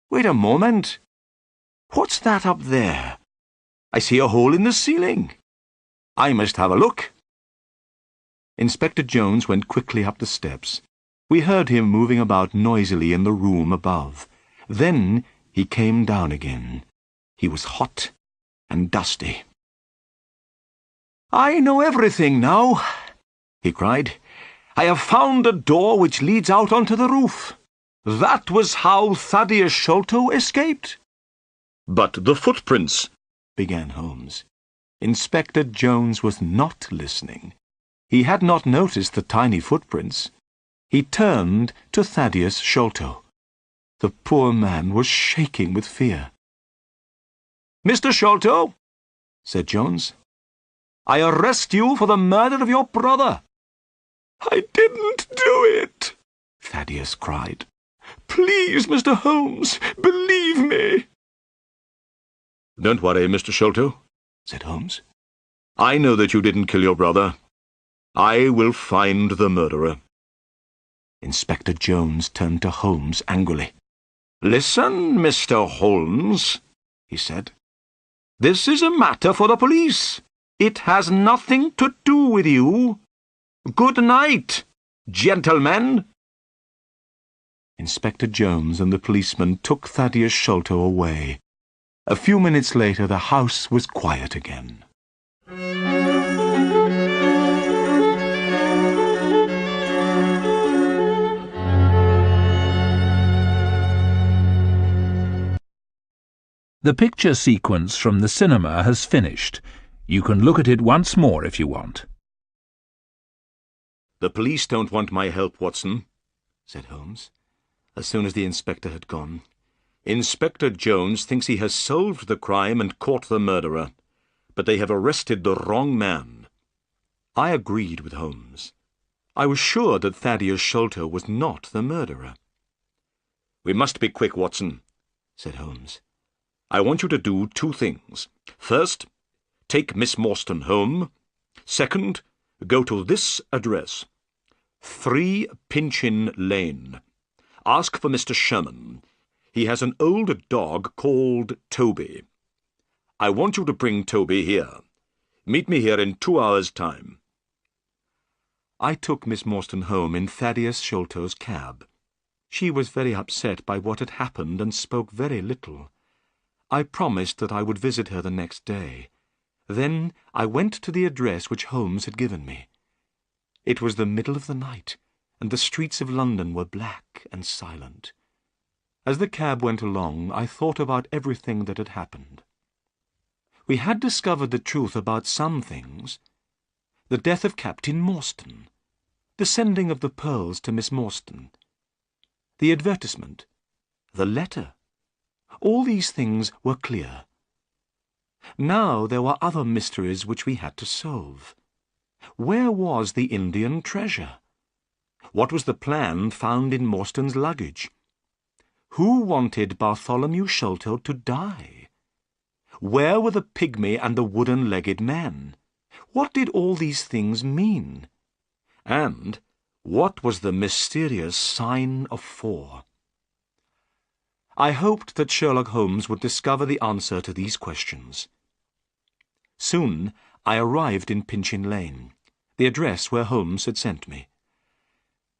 wait a moment. What's that up there? I see a hole in the ceiling. I must have a look." Inspector Jones went quickly up the steps. We heard him moving about noisily in the room above. Then he came down again. He was hot and dusty. "I know everything now," he cried. "I have found a door which leads out onto the roof. That was how Thaddeus Sholto escaped." "But the footprints," began Holmes. Inspector Jones was not listening. He had not noticed the tiny footprints. He turned to Thaddeus Sholto. The poor man was shaking with fear. "Mr. Sholto," said Jones, "I arrest you for the murder of your brother." "I didn't do it," Thaddeus cried. "Please, Mr. Holmes, believe me." "Don't worry, Mr. Sholto," said Holmes. "I know that you didn't kill your brother. I will find the murderer." Inspector Jones turned to Holmes angrily. "Listen, Mr. Holmes," he said. "This is a matter for the police. It has nothing to do with you. Good night, gentlemen." Inspector Jones and the policeman took Thaddeus Sholto away. A few minutes later the house was quiet again. The picture sequence from the cinema has finished. You can look at it once more if you want. "The police don't want my help, Watson," said Holmes, as soon as the inspector had gone. "Inspector Jones thinks he has solved the crime and caught the murderer, but they have arrested the wrong man." I agreed with Holmes. I was sure that Thaddeus Sholto was not the murderer. "We must be quick, Watson," said Holmes. "I want you to do 2 things. First, take Miss Morstan home. Second, go to this address, 3 Pinchin Lane. Ask for Mr. Sherman. He has an old dog called Toby. I want you to bring Toby here. Meet me here in 2 hours' time." I took Miss Morstan home in Thaddeus Sholto's cab. She was very upset by what had happened and spoke very little. I promised that I would visit her the next day. Then I went to the address which Holmes had given me. It was the middle of the night, and the streets of London were black and silent. As the cab went along, I thought about everything that had happened. We had discovered the truth about some things. The death of Captain Morstan, the sending of the pearls to Miss Morstan, the advertisement, the letter. All these things were clear. Now there were other mysteries which we had to solve. Where was the Indian treasure? What was the plan found in Morstan's luggage? Who wanted Bartholomew Sholto to die? Where were the pygmy and the wooden-legged men? What did all these things mean? And what was the mysterious sign of 4? I hoped that Sherlock Holmes would discover the answer to these questions. Soon I arrived in Pinchin Lane, the address where Holmes had sent me.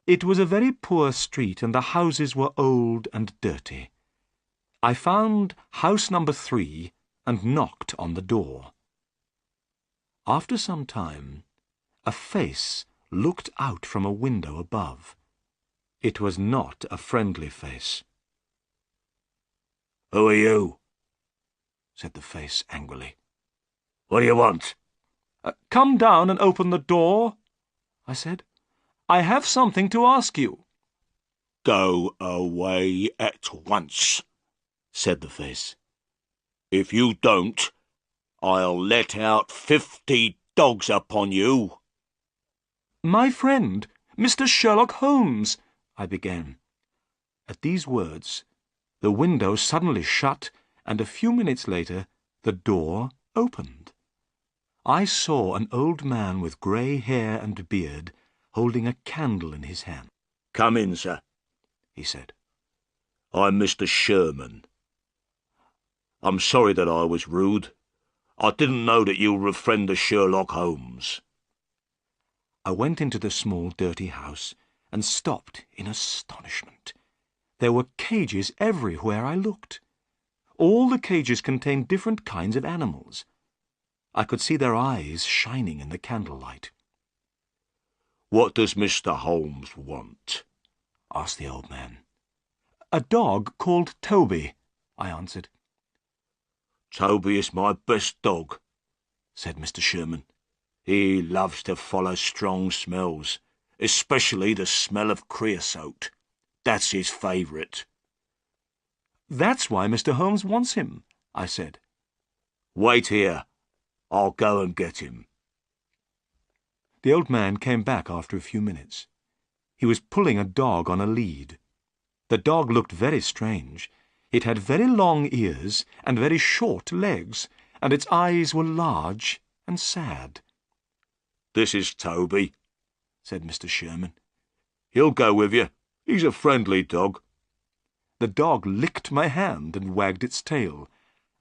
It was a very poor street, and the houses were old and dirty. I found house number 3 and knocked on the door. After some time, a face looked out from a window above. It was not a friendly face. Who are you? Said the face angrily. What do you want? Come down and open the door, I said. I have something to ask you. Go away at once, said the face. If you don't, I'll let out 50 dogs upon you. My friend, Mr. Sherlock Holmes, I began. At these words, the window suddenly shut, and a few minutes later, the door opened. I saw an old man with grey hair and beard, holding a candle in his hand. Come in, sir, he said. I'm Mr. Sherman. I'm sorry that I was rude. I didn't know that you were a friend of Sherlock Holmes. I went into the small, dirty house and stopped in astonishment. There were cages everywhere I looked. All the cages contained different kinds of animals. I could see their eyes shining in the candlelight. What does Mr. Holmes want? Asked the old man. A dog called Toby, I answered. Toby is my best dog, said Mr. Sherman. He loves to follow strong smells, especially the smell of creosote. That's his favourite. That's why Mr. Holmes wants him, I said. Wait here. I'll go and get him. The old man came back after a few minutes. He was pulling a dog on a lead. The dog looked very strange. It had very long ears and very short legs, and its eyes were large and sad. This is Toby, said Mr. Sherman. He'll go with you. He's a friendly dog. The dog licked my hand and wagged its tail.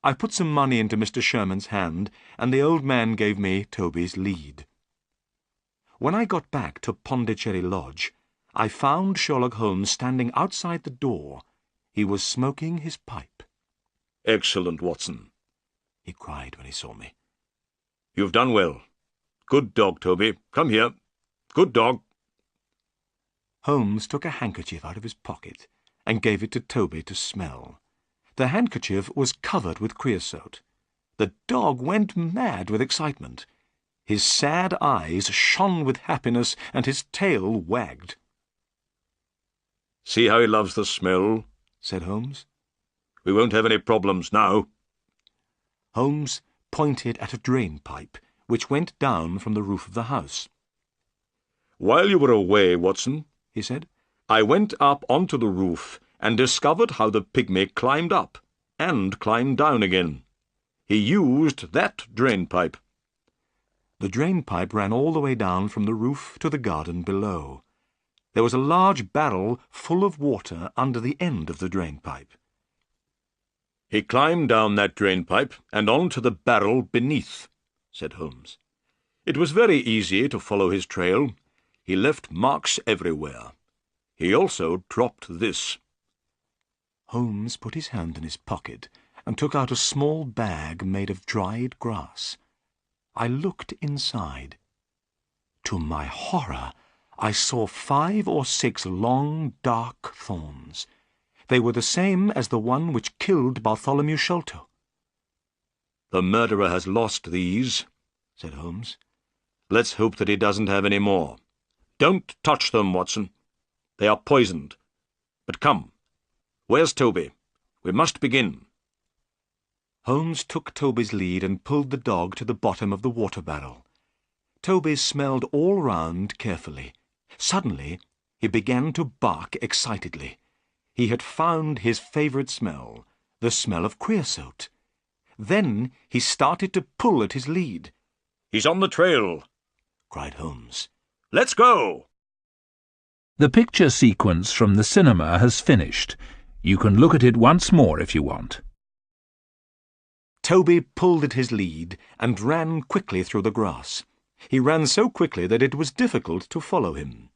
I put some money into Mr. Sherman's hand, and the old man gave me Toby's lead. When I got back to Pondicherry Lodge, I found Sherlock Holmes standing outside the door. He was smoking his pipe. Excellent, Watson, he cried when he saw me. You've done well. Good dog, Toby. Come here. Good dog. Holmes took a handkerchief out of his pocket and gave it to Toby to smell. The handkerchief was covered with creosote. The dog went mad with excitement. His sad eyes shone with happiness, and his tail wagged. See how he loves the smell, said Holmes. We won't have any problems now. Holmes pointed at a drain pipe, which went down from the roof of the house. While you were away, Watson, he said, I went up onto the roof and discovered how the pygmy climbed up and climbed down again. He used that drain pipe. The drain pipe ran all the way down from the roof to the garden below. There was a large barrel full of water under the end of the drain pipe. He climbed down that drain pipe and on to the barrel beneath, said Holmes. It was very easy to follow his trail. He left marks everywhere. He also dropped this. Holmes put his hand in his pocket and took out a small bag made of dried grass. I looked inside. To my horror, I saw 5 or 6 long, dark thorns. They were the same as the one which killed Bartholomew Sholto. The murderer has lost these, said Holmes. Let's hope that he doesn't have any more. Don't touch them, Watson. They are poisoned. But come, where's Toby? We must begin. Holmes took Toby's lead and pulled the dog to the bottom of the water barrel. Toby smelled all round carefully. Suddenly, he began to bark excitedly. He had found his favourite smell, the smell of creosote. Then he started to pull at his lead. He's on the trail, cried Holmes. Let's go! The picture sequence from the cinema has finished. You can look at it once more if you want. Toby pulled at his lead and ran quickly through the grass. He ran so quickly that it was difficult to follow him.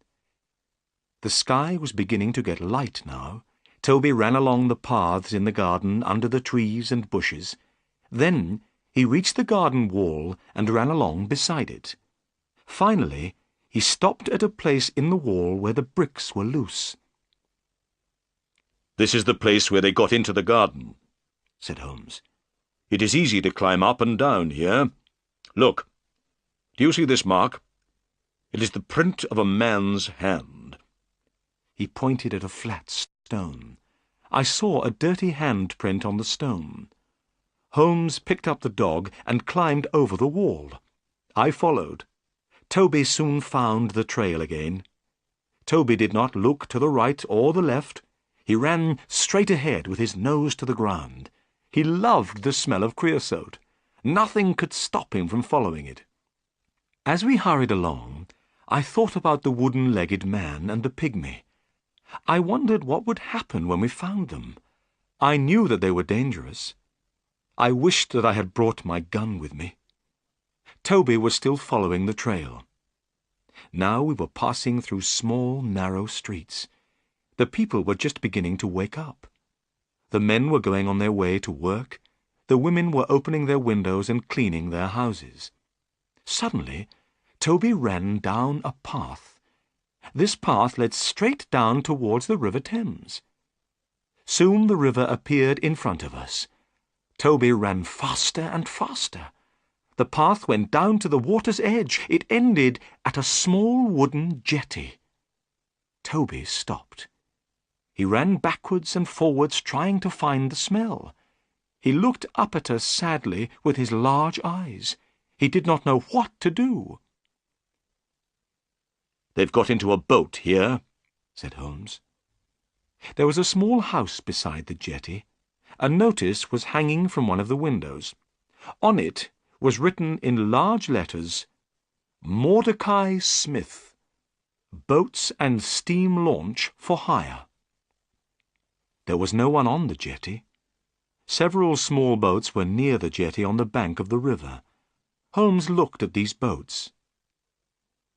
The sky was beginning to get light now. Toby ran along the paths in the garden under the trees and bushes. Then he reached the garden wall and ran along beside it. Finally, he stopped at a place in the wall where the bricks were loose. This is the place where they got into the garden, said Holmes. "It is easy to climb up and down here. Look, do you see this mark? It is the print of a man's hand." He pointed at a flat stone. I saw a dirty handprint on the stone. Holmes picked up the dog and climbed over the wall. I followed. Toby soon found the trail again. Toby did not look to the right or the left. He ran straight ahead with his nose to the ground. He loved the smell of creosote. Nothing could stop him from following it. As we hurried along, I thought about the wooden-legged man and the pygmy. I wondered what would happen when we found them. I knew that they were dangerous. I wished that I had brought my gun with me. Toby was still following the trail. Now we were passing through small, narrow streets. The people were just beginning to wake up. The men were going on their way to work. The women were opening their windows and cleaning their houses. Suddenly, Toby ran down a path. This path led straight down towards the River Thames. Soon the river appeared in front of us. Toby ran faster and faster. The path went down to the water's edge. It ended at a small wooden jetty. Toby stopped. He ran backwards and forwards, trying to find the smell. He looked up at us sadly with his large eyes. He did not know what to do. "They've got into a boat here," said Holmes. There was a small house beside the jetty. A notice was hanging from one of the windows. On it was written in large letters, "Mordecai Smith, Boats and Steam Launch for Hire." There was no one on the jetty. Several small boats were near the jetty on the bank of the river. Holmes looked at these boats.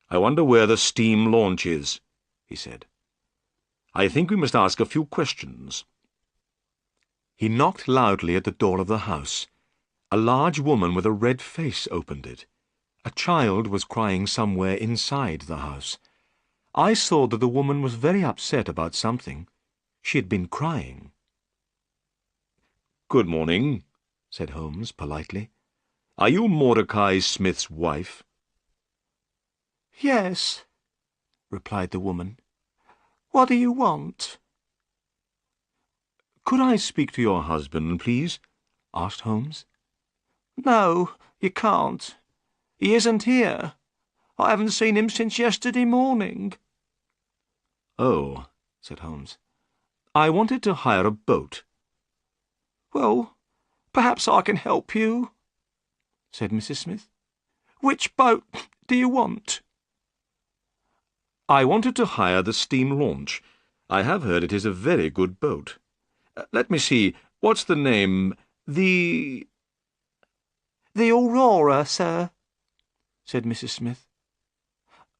"I wonder where the steam launch is," he said. "I think we must ask a few questions." He knocked loudly at the door of the house. A large woman with a red face opened it. A child was crying somewhere inside the house. I saw that the woman was very upset about something. She had been crying. "Good morning," said Holmes politely. "Are you Mordecai Smith's wife?" "Yes," replied the woman. "What do you want?" "Could I speak to your husband, please?" asked Holmes. "No, you can't. He isn't here. I haven't seen him since yesterday morning." "Oh," said Holmes. "I wanted to hire a boat." "Well, perhaps I can help you," said Mrs. Smith. "Which boat do you want?" "I wanted to hire the steam launch. I have heard it is a very good boat. Let me see, what's the name? The "The Aurora, sir," said Mrs. Smith.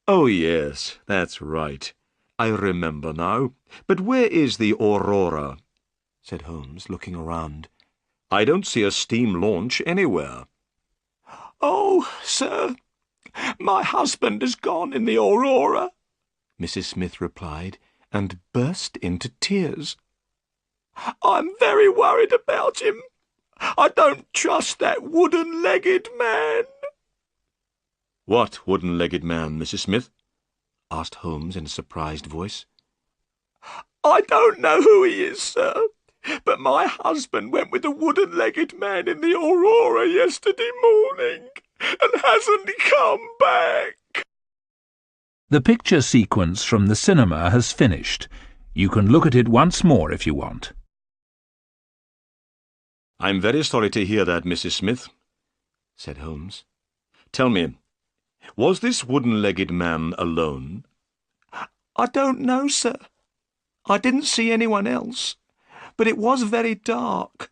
Oh, yes, that's right. I remember now. But where is the Aurora?" said Holmes, looking around. "I don't see a steam launch anywhere." "Oh, sir, my husband has gone in the Aurora," Mrs. Smith replied, and burst into tears. "I'm very worried about him. I don't trust that wooden-legged man." "What wooden-legged man, Mrs. Smith?" asked Holmes in a surprised voice. "I don't know who he is, sir, but my husband went with the wooden-legged man in the Aurora yesterday morning and hasn't come back." The picture sequence from the cinema has finished. You can look at it once more if you want. "I'm very sorry to hear that, Mrs. Smith," said Holmes. "Tell me, was this wooden-legged man alone?" "I don't know, sir. I didn't see anyone else, but it was very dark.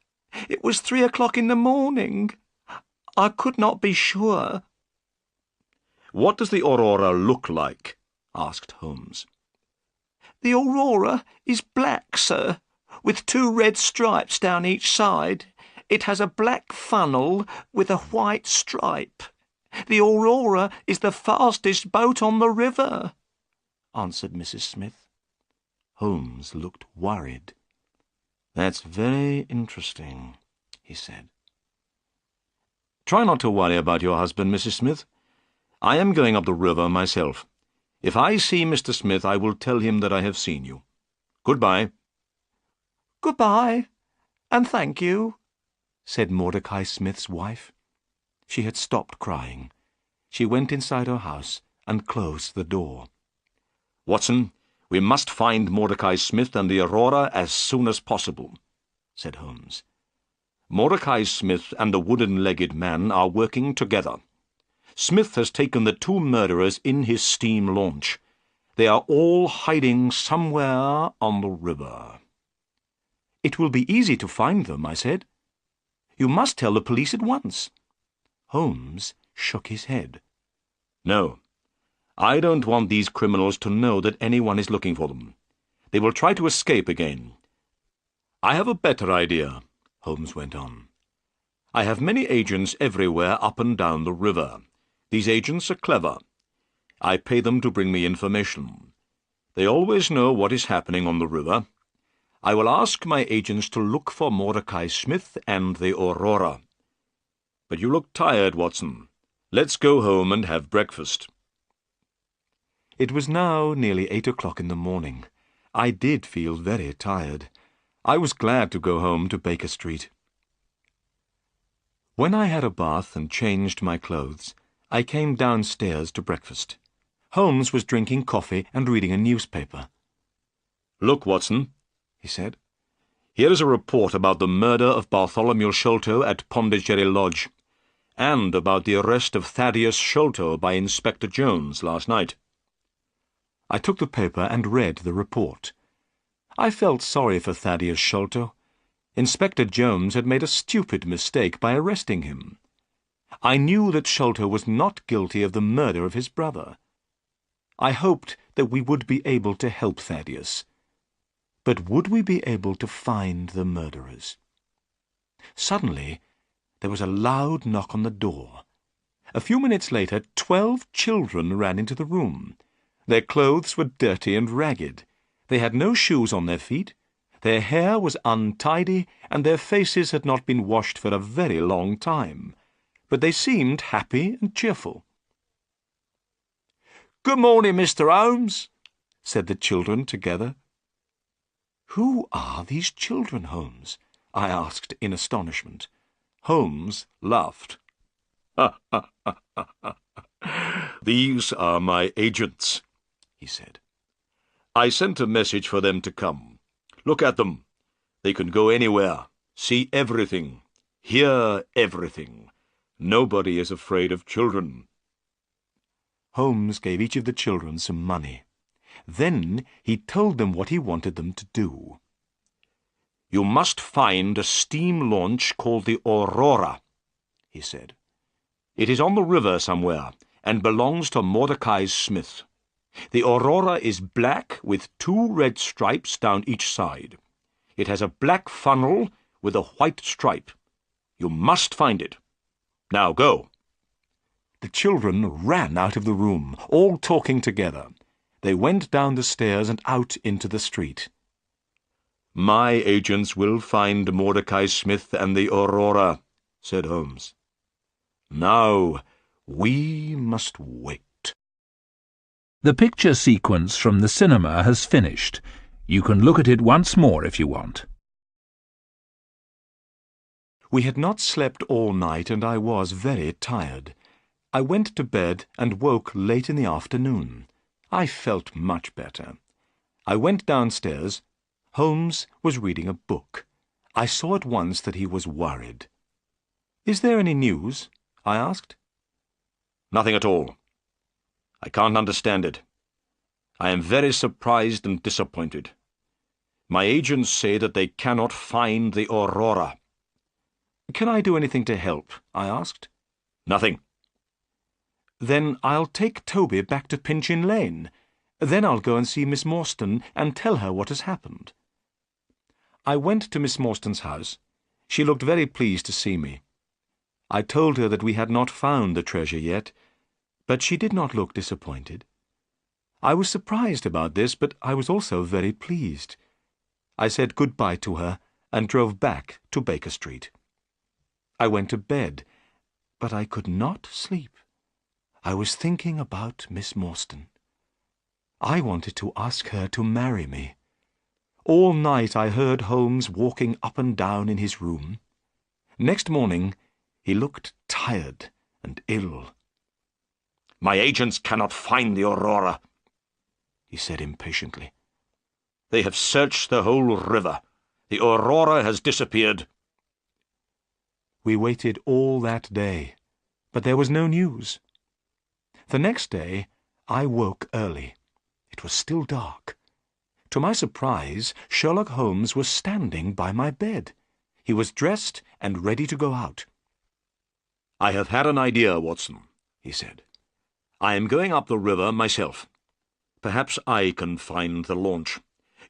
It was 3 o'clock in the morning. I could not be sure." "What does the Aurora look like?" asked Holmes. "The Aurora is black, sir, with 2 red stripes down each side. It has a black funnel with a white stripe. The Aurora is the fastest boat on the river," answered Mrs. Smith. Holmes looked worried. "That's very interesting," he said. "Try not to worry about your husband, Mrs. Smith. I am going up the river myself. If I see Mr. Smith, I will tell him that I have seen you. Goodbye." "Goodbye, and thank you," said Mordecai Smith's wife. She had stopped crying. She went inside her house and closed the door. "Watson, we must find Mordecai Smith and the Aurora as soon as possible," said Holmes. "Mordecai Smith and the wooden-legged man are working together. Smith has taken the two murderers in his steam launch. They are all hiding somewhere on the river." "It will be easy to find them," I said. "You must tell the police at once." Holmes shook his head. "No. I don't want these criminals to know that anyone is looking for them. They will try to escape again. I have a better idea," Holmes went on. "I have many agents everywhere up and down the river. These agents are clever. I pay them to bring me information. They always know what is happening on the river. I will ask my agents to look for Mordecai Smith and the Aurora. But you look tired, Watson. Let's go home and have breakfast." It was now nearly 8 o'clock in the morning. I did feel very tired. I was glad to go home to Baker Street. When I had a bath and changed my clothes, I came downstairs to breakfast. Holmes was drinking coffee and reading a newspaper. "Look, Watson," he said. "Here is a report about the murder of Bartholomew Sholto at Pondicherry Lodge, and about the arrest of Thaddeus Sholto by Inspector Jones last night." I took the paper and read the report. I felt sorry for Thaddeus Sholto. Inspector Jones had made a stupid mistake by arresting him. I knew that Sholto was not guilty of the murder of his brother. I hoped that we would be able to help Thaddeus. But would we be able to find the murderers? Suddenly, there was a loud knock on the door. A few minutes later, 12 children ran into the room. Their clothes were dirty and ragged. They had no shoes on their feet. Their hair was untidy, and their faces had not been washed for a very long time. But they seemed happy and cheerful. "Good morning, Mr. Holmes," said the children together. "Who are these children, Holmes?" I asked in astonishment. Holmes laughed. "These are my agents," he said. "I sent a message for them to come. Look at them. They can go anywhere, see everything, hear everything. Nobody is afraid of children." Holmes gave each of the children some money. Then he told them what he wanted them to do. "You must find a steam launch called the Aurora," he said. "It is on the river somewhere, and belongs to Mordecai Smith. The Aurora is black with 2 red stripes down each side. It has a black funnel with a white stripe. You must find it. Now go." The children ran out of the room, all talking together. They went down the stairs and out into the street. "My agents will find Mordecai Smith and the Aurora," said Holmes. "Now we must wait." The picture sequence from the cinema has finished. You can look at it once more if you want. We had not slept all night, and I was very tired. I went to bed and woke late in the afternoon. I felt much better. I went downstairs. Holmes was reading a book. I saw at once that he was worried. "Is there any news?" I asked. "Nothing at all. I can't understand it. I am very surprised and disappointed. My agents say that they cannot find the Aurora." "Can I do anything to help?" I asked. "Nothing." "Then I'll take Toby back to Pinchin Lane. Then I'll go and see Miss Morstan and tell her what has happened." I went to Miss Morstan's house. She looked very pleased to see me. I told her that we had not found the treasure yet, but she did not look disappointed. I was surprised about this, but I was also very pleased. I said good-bye to her and drove back to Baker Street. I went to bed, but I could not sleep. I was thinking about Miss Morstan. I wanted to ask her to marry me. All night I heard Holmes walking up and down in his room. Next morning he looked tired and ill. "My agents cannot find the Aurora," he said impatiently. "They have searched the whole river. The Aurora has disappeared." We waited all that day, but there was no news. The next day I woke early. It was still dark. To my surprise, Sherlock Holmes was standing by my bed. He was dressed and ready to go out. "I have had an idea, Watson," he said. "I am going up the river myself. Perhaps I can find the launch.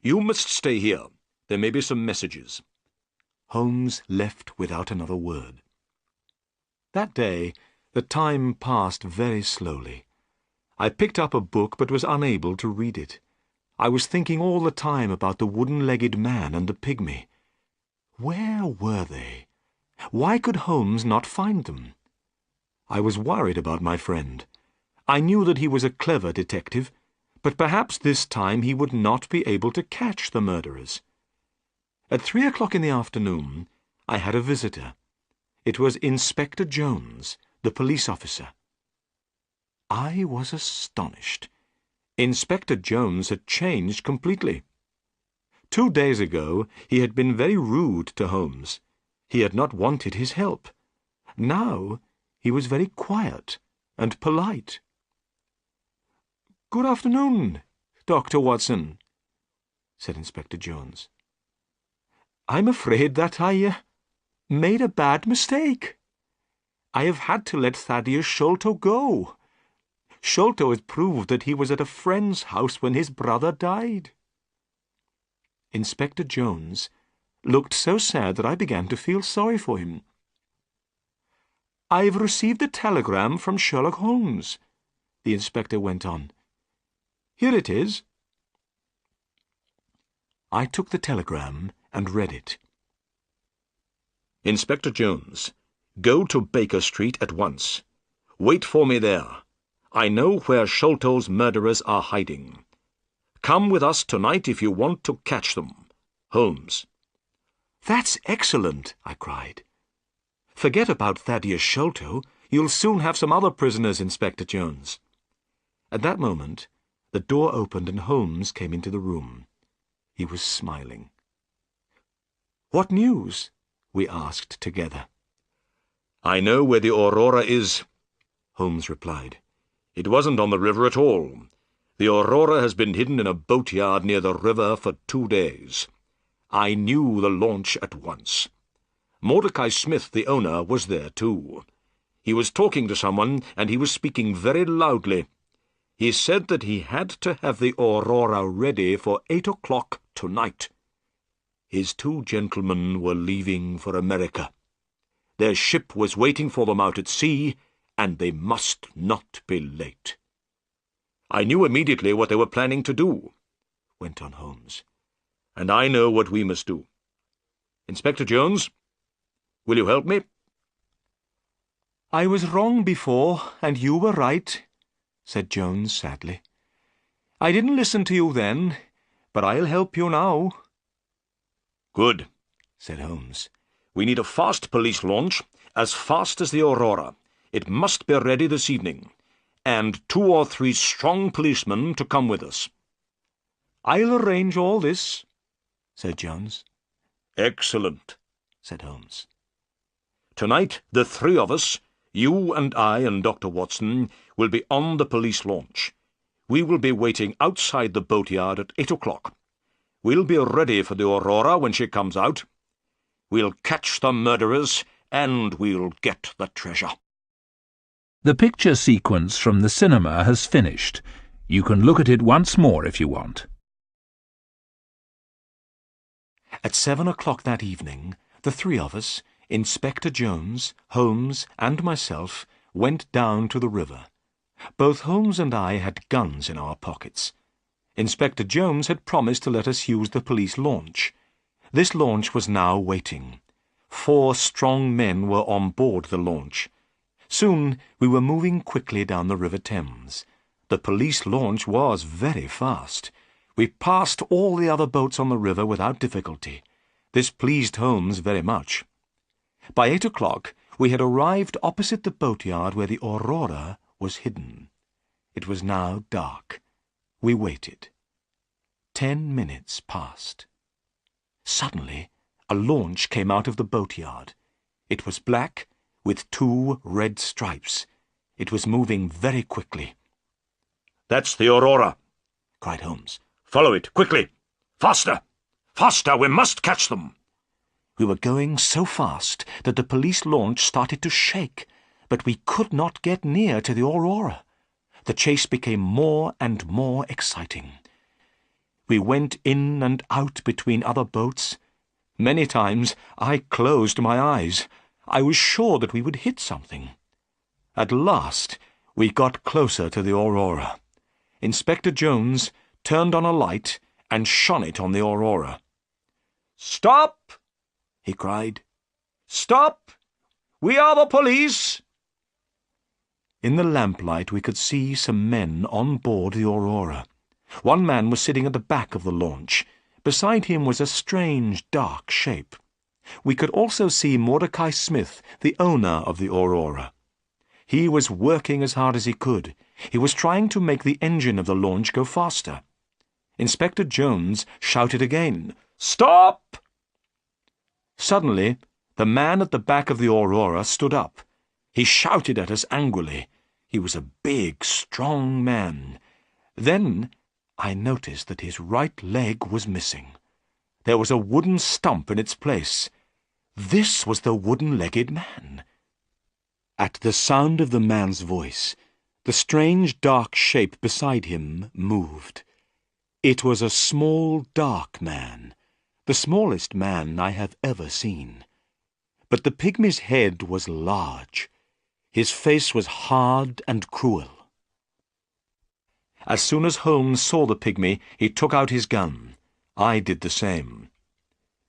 You must stay here. There may be some messages." Holmes left without another word. That day the time passed very slowly. I picked up a book but was unable to read it. I was thinking all the time about the wooden-legged man and the pygmy. Where were they? Why could Holmes not find them? I was worried about my friend. I knew that he was a clever detective, but perhaps this time he would not be able to catch the murderers. At 3 o'clock in the afternoon, I had a visitor. It was Inspector Jones, the police officer. I was astonished. Inspector Jones had changed completely. 2 days ago he had been very rude to Holmes. He had not wanted his help. Now he was very quiet and polite. "Good afternoon, Dr. Watson," said Inspector Jones. "I'm afraid that I made a bad mistake. I have had to let Thaddeus Sholto go. Sholto has proved that he was at a friend's house when his brother died." Inspector Jones looked so sad that I began to feel sorry for him. "I've received a telegram from Sherlock Holmes," the inspector went on. "Here it is." I took the telegram and read it. "Inspector Jones, go to Baker Street at once. Wait for me there. I know where Sholto's murderers are hiding. Come with us tonight if you want to catch them. Holmes." "That's excellent," I cried. "Forget about Thaddeus Sholto. You'll soon have some other prisoners, Inspector Jones." At that moment, the door opened and Holmes came into the room. He was smiling. "What news?" we asked together. "I know where the Aurora is," Holmes replied. "It wasn't on the river at all. The Aurora has been hidden in a boatyard near the river for 2 days. I knew the launch at once. Mordecai Smith, the owner, was there too. He was talking to someone, and he was speaking very loudly. He said that he had to have the Aurora ready for 8 o'clock tonight. His 2 gentlemen were leaving for America. Their ship was waiting for them out at sea, and they must not be late. I knew immediately what they were planning to do," went on Holmes. "And I know what we must do. Inspector Jones, will you help me?" "I was wrong before, and you were right," said Jones sadly. "I didn't listen to you then, but I'll help you now." "Good," said Holmes. "We need a fast police launch, as fast as the Aurora. It must be ready this evening, and 2 or 3 strong policemen to come with us." "I'll arrange all this," said Jones. "Excellent," said Holmes. "Tonight, the 3 of us, you and I and Dr. Watson, will be on the police launch. We will be waiting outside the boatyard at 8 o'clock. We'll be ready for the Aurora when she comes out. We'll catch the murderers, and we'll get the treasure." The picture sequence from the cinema has finished. You can look at it once more if you want. At 7 o'clock that evening, the 3 of us, Inspector Jones, Holmes, and myself, went down to the river. Both Holmes and I had guns in our pockets. Inspector Jones had promised to let us use the police launch. This launch was now waiting. 4 strong men were on board the launch. Soon we were moving quickly down the River Thames. The police launch was very fast. We passed all the other boats on the river without difficulty. This pleased Holmes very much. By 8 o'clock we had arrived opposite the boatyard where the Aurora was hidden. It was now dark. We waited. 10 minutes passed. Suddenly a launch came out of the boatyard. It was black, with 2 red stripes. It was moving very quickly. "That's the Aurora," cried Holmes. "Follow it, quickly! Faster! Faster! We must catch them!" We were going so fast that the police launch started to shake, but we could not get near to the Aurora. The chase became more and more exciting. We went in and out between other boats. Many times I closed my eyes. I was sure that we would hit something. At last we got closer to the Aurora. Inspector Jones turned on a light and shone it on the Aurora. "Stop!" he cried. "Stop! We are the police!" In the lamplight we could see some men on board the Aurora. One man was sitting at the back of the launch. Beside him was a strange, dark shape. We could also see Mordecai Smith, the owner of the Aurora. He was working as hard as he could. He was trying to make the engine of the launch go faster. Inspector Jones shouted again, "Stop!" Suddenly, the man at the back of the Aurora stood up. He shouted at us angrily. He was a big, strong man. Then I noticed that his right leg was missing. There was a wooden stump in its place. This was the wooden-legged man. At the sound of the man's voice, the strange dark shape beside him moved. It was a small, dark man, the smallest man I have ever seen. But the pygmy's head was large. His face was hard and cruel. As soon as Holmes saw the pygmy, he took out his gun. I did the same.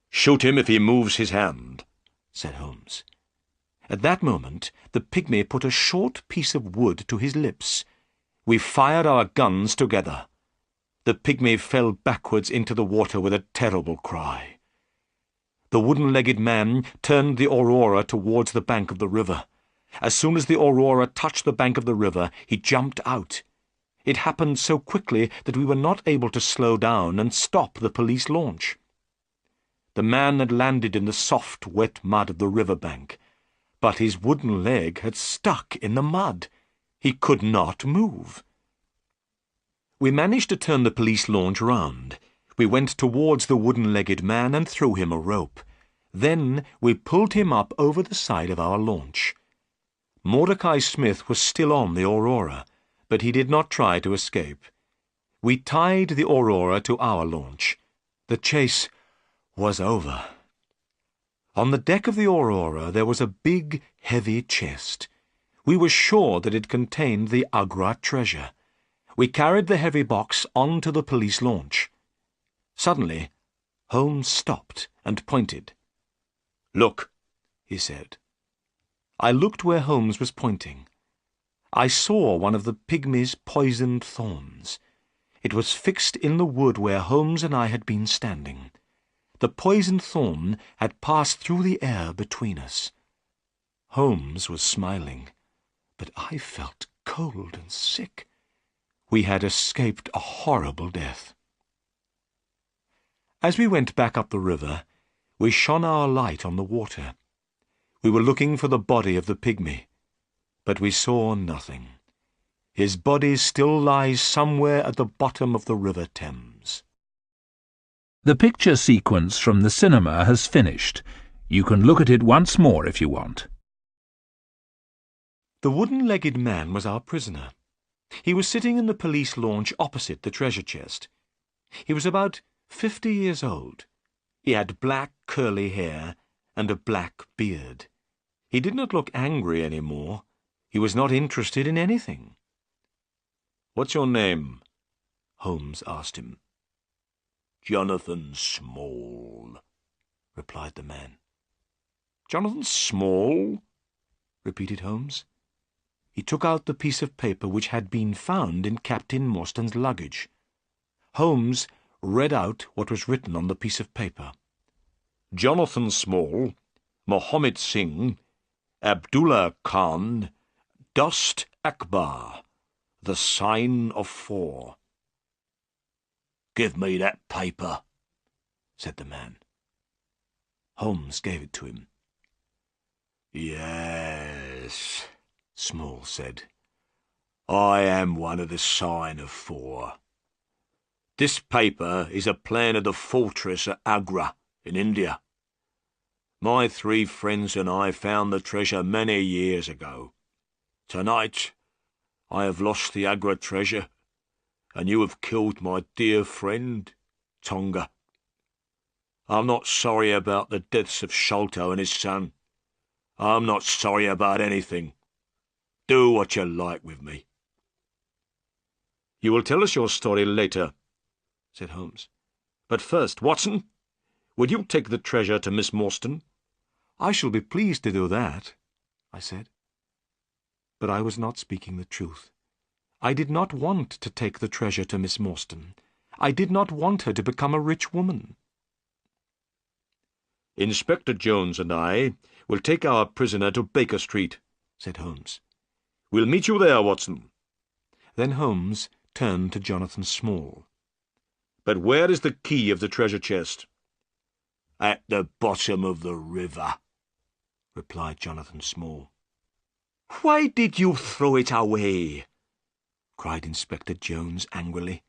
"Shoot him if he moves his hand," said Holmes. At that moment, the pygmy put a short piece of wood to his lips. We fired our guns together. The pygmy fell backwards into the water with a terrible cry. The wooden-legged man turned the Aurora towards the bank of the river. As soon as the Aurora touched the bank of the river, he jumped out. It happened so quickly that we were not able to slow down and stop the police launch. The man had landed in the soft, wet mud of the river bank, but his wooden leg had stuck in the mud. He could not move. We managed to turn the police launch round. We went towards the wooden-legged man and threw him a rope. Then we pulled him up over the side of our launch. Mordecai Smith was still on the Aurora, but he did not try to escape. We tied the Aurora to our launch. The chase was over. On the deck of the Aurora there was a big, heavy chest. We were sure that it contained the Agra treasure. We carried the heavy box onto the police launch. Suddenly, Holmes stopped and pointed. "Look," he said. I looked where Holmes was pointing. I saw one of the pygmy's poisoned thorns. It was fixed in the wood where Holmes and I had been standing. The poisoned thorn had passed through the air between us. Holmes was smiling, but I felt cold and sick. We had escaped a horrible death. As we went back up the river, we shone our light on the water. We were looking for the body of the pygmy, but we saw nothing. His body still lies somewhere at the bottom of the River Thames. The picture sequence from the cinema has finished. You can look at it once more if you want. The wooden-legged man was our prisoner. He was sitting in the police launch opposite the treasure chest. He was about 50 years old. He had black curly hair and a black beard. He did not look angry any more. He was not interested in anything. "What's your name?" Holmes asked him. "Jonathan Small," replied the man. Jonathan Small?" repeated Holmes. He took out the piece of paper which had been found in Captain Morstan's luggage. Holmes read out what was written on the piece of paper. Jonathan Small, Mohammed Singh, Abdullah Khan, Dost Akbar, the sign of 4. "Give me that paper," said the man. Holmes gave it to him. "Yes," Small said. "I am one of the sign of 4. This paper is a plan of the fortress at Agra in India. My 3 friends and I found the treasure many years ago. Tonight I have lost the Agra treasure, and you have killed my dear friend, Tonga. I'm not sorry about the deaths of Sholto and his son. I'm not sorry about anything. Do what you like with me." "You will tell us your story later," said Holmes. "But first, Watson, would you take the treasure to Miss Morstan?" "I shall be pleased to do that," I said. But I was not speaking the truth. I did not want to take the treasure to Miss Morstan. I did not want her to become a rich woman. "Inspector Jones and I will take our prisoner to Baker Street," said Holmes. "We'll meet you there, Watson." Then Holmes turned to Jonathan Small. "But where is the key of the treasure chest?" "At the bottom of the river," replied Jonathan Small. "Why did you throw it away?" cried Inspector Jones angrily.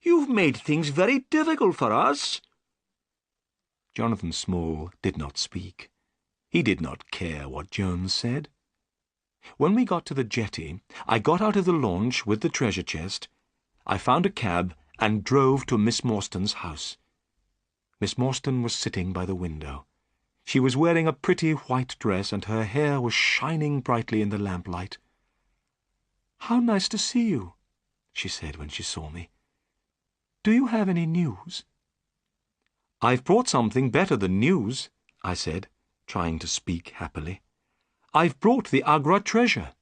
"You've made things very difficult for us." Jonathan Small did not speak. He did not care what Jones said. When we got to the jetty, I got out of the launch with the treasure chest. I found a cab and drove to Miss Morstan's house. Miss Morstan was sitting by the window. She was wearing a pretty white dress, and her hair was shining brightly in the lamplight. "How nice to see you," she said when she saw me. "Do you have any news?" "I've brought something better than news," I said, trying to speak happily. "I've brought the Agra treasure."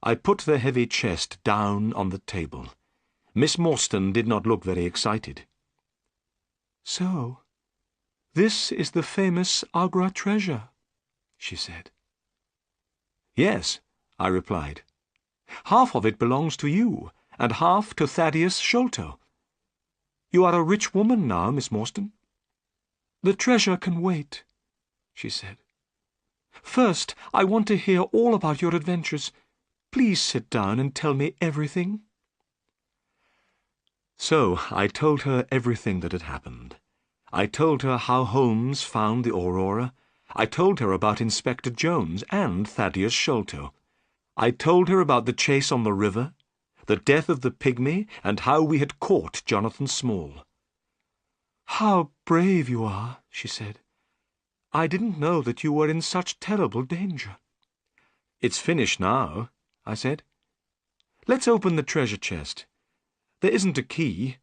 I put the heavy chest down on the table. Miss Morstan did not look very excited. "So, this is the famous Agra treasure," she said. "Yes," I replied. "Half of it belongs to you, and half to Thaddeus Sholto. You are a rich woman now, Miss Morstan." "The treasure can wait," she said. "First, I want to hear all about your adventures. Please sit down and tell me everything." So I told her everything that had happened. I told her how Holmes found the Aurora. I told her about Inspector Jones and Thaddeus Sholto. I told her about the chase on the river, the death of the pygmy, and how we had caught Jonathan Small. "How brave you are," she said. "I didn't know that you were in such terrible danger." "It's finished now," I said. "Let's open the treasure chest. There isn't a key.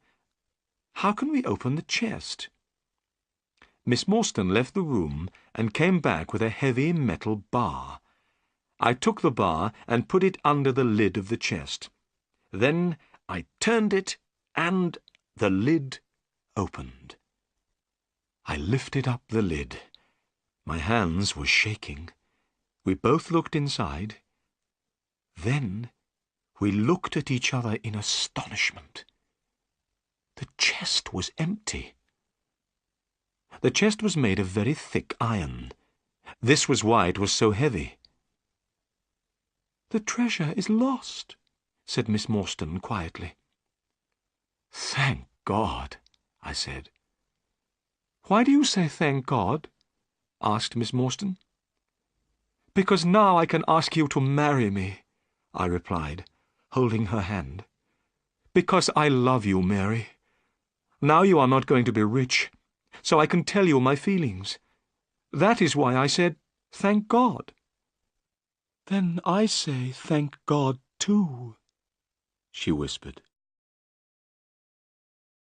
How can we open the chest?" Miss Morstan left the room and came back with a heavy metal bar. I took the bar and put it under the lid of the chest. Then I turned it, and the lid opened. I lifted up the lid. My hands were shaking. We both looked inside. Then we looked at each other in astonishment. The chest was empty. The chest was made of very thick iron. This was why it was so heavy. "The treasure is lost," said Miss Morstan quietly. "Thank God," I said. "Why do you say thank God?" asked Miss Morstan. "Because now I can ask you to marry me," I replied, holding her hand. "Because I love you, Mary. Now you are not going to be rich, so I can tell you my feelings. That is why I said, thank God." "Then I say thank God too," she whispered.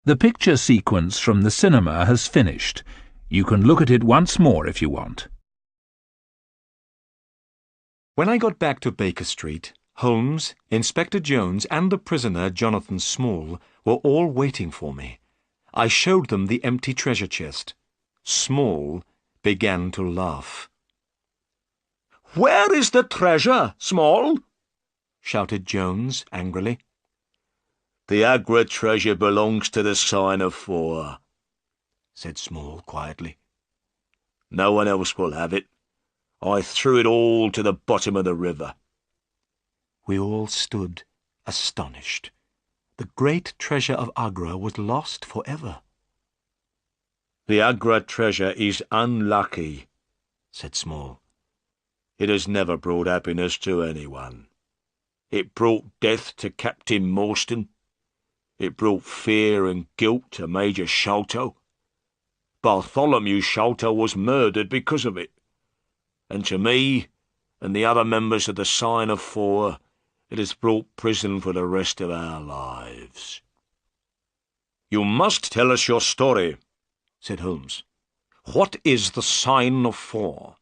The picture sequence from the cinema has finished. You can look at it once more if you want. When I got back to Baker Street, Holmes, Inspector Jones, and the prisoner Jonathan Small were all waiting for me. I showed them the empty treasure chest. Small began to laugh. "Where is the treasure, Small?" shouted Jones angrily. "The Agra treasure belongs to the Sign of Four," said Small quietly. "No one else will have it. I threw it all to the bottom of the river." We all stood astonished. The great treasure of Agra was lost forever. "The Agra treasure is unlucky," said Small. "It has never brought happiness to anyone. It brought death to Captain Morstan. It brought fear and guilt to Major Sholto. Bartholomew Sholto was murdered because of it. And to me and the other members of the Sign of Four, it has brought prison for the rest of our lives." "You must tell us your story," said Holmes. "What is the Sign of Four?"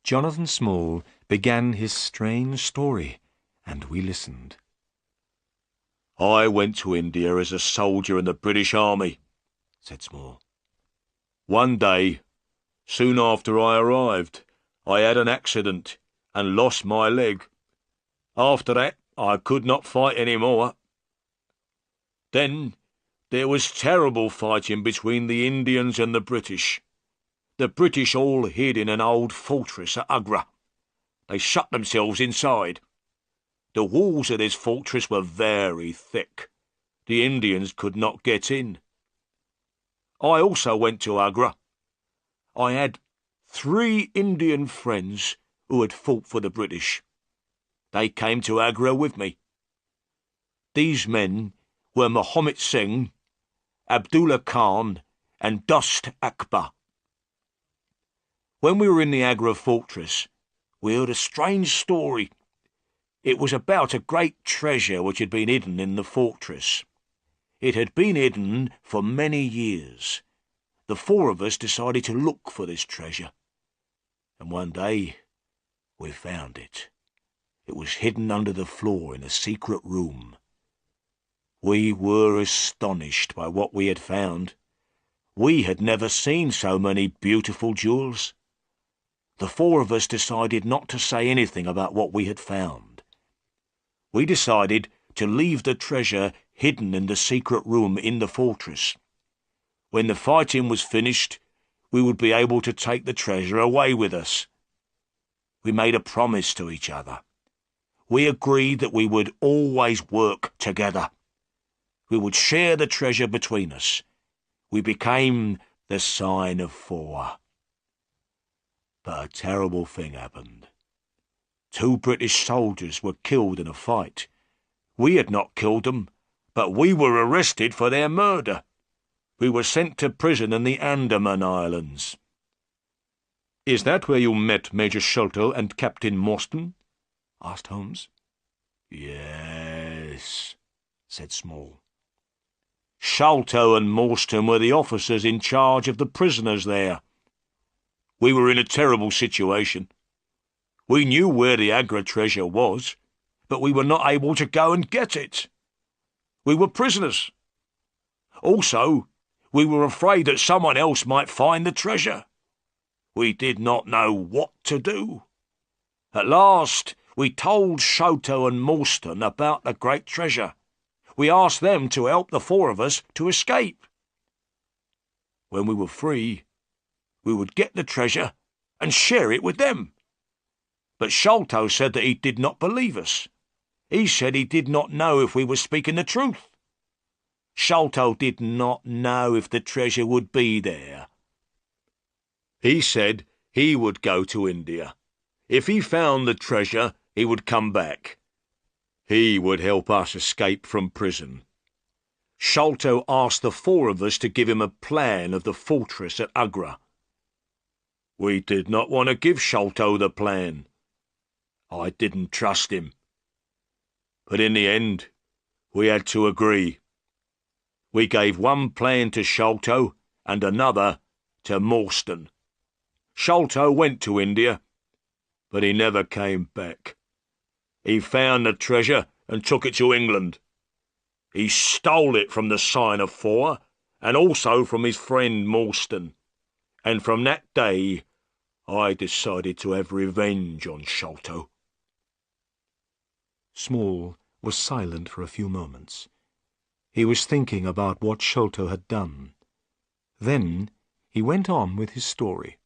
Jonathan Small began his strange story, and we listened. "I went to India as a soldier in the British Army," said Small. "One day, soon after I arrived, I had an accident and lost my leg. After that, I could not fight any more. Then there was terrible fighting between the Indians and the British. The British all hid in an old fortress at Agra. They shut themselves inside. The walls of this fortress were very thick. The Indians could not get in. I also went to Agra. I had 3 Indian friends who had fought for the British. They came to Agra with me. These men were Mohammed Singh, Abdullah Khan, and Dost Akbar. When we were in the Agra fortress, we heard a strange story. It was about a great treasure which had been hidden in the fortress. It had been hidden for many years. The 4 of us decided to look for this treasure. And one day, we found it. It was hidden under the floor in a secret room. We were astonished by what we had found. We had never seen so many beautiful jewels. The 4 of us decided not to say anything about what we had found. We decided to leave the treasure hidden in the secret room in the fortress. When the fighting was finished, we would be able to take the treasure away with us. We made a promise to each other. We agreed that we would always work together. We would share the treasure between us. We became the Sign of Four. But a terrible thing happened. 2 British soldiers were killed in a fight. We had not killed them, but we were arrested for their murder. We were sent to prison in the Andaman Islands." "Is that where you met Major Sholto and Captain Morstan?" asked Holmes. "Yes," said Small. "Sholto and Morstan were the officers in charge of the prisoners there. We were in a terrible situation. We knew where the Agra treasure was, but we were not able to go and get it. We were prisoners. Also, we were afraid that someone else might find the treasure. We did not know what to do. At last, we told Sholto and Morstan about the great treasure. We asked them to help the 4 of us to escape. When we were free, we would get the treasure and share it with them. But Sholto said that he did not believe us. He said he did not know if we were speaking the truth. Sholto did not know if the treasure would be there. He said he would go to India. If he found the treasure, he would come back. He would help us escape from prison. Sholto asked the 4 of us to give him a plan of the fortress at Agra. We did not want to give Sholto the plan. I didn't trust him. But in the end, we had to agree. We gave one plan to Sholto and another to Morstan. Sholto went to India, but he never came back. He found the treasure and took it to England. He stole it from the Sign of Four, and also from his friend Morstan. And from that day, I decided to have revenge on Sholto." Small was silent for a few moments. He was thinking about what Sholto had done. Then he went on with his story.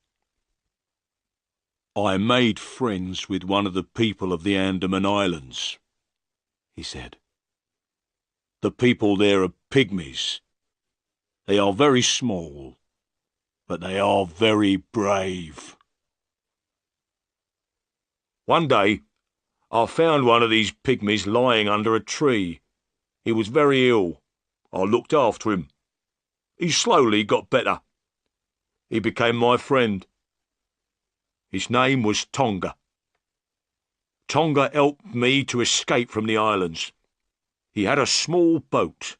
"I made friends with one of the people of the Andaman Islands," he said. "The people there are pygmies. They are very small, but they are very brave. One day, I found one of these pygmies lying under a tree. He was very ill. I looked after him. He slowly got better. He became my friend. His name was Tonga. Tonga helped me to escape from the islands. He had a small boat.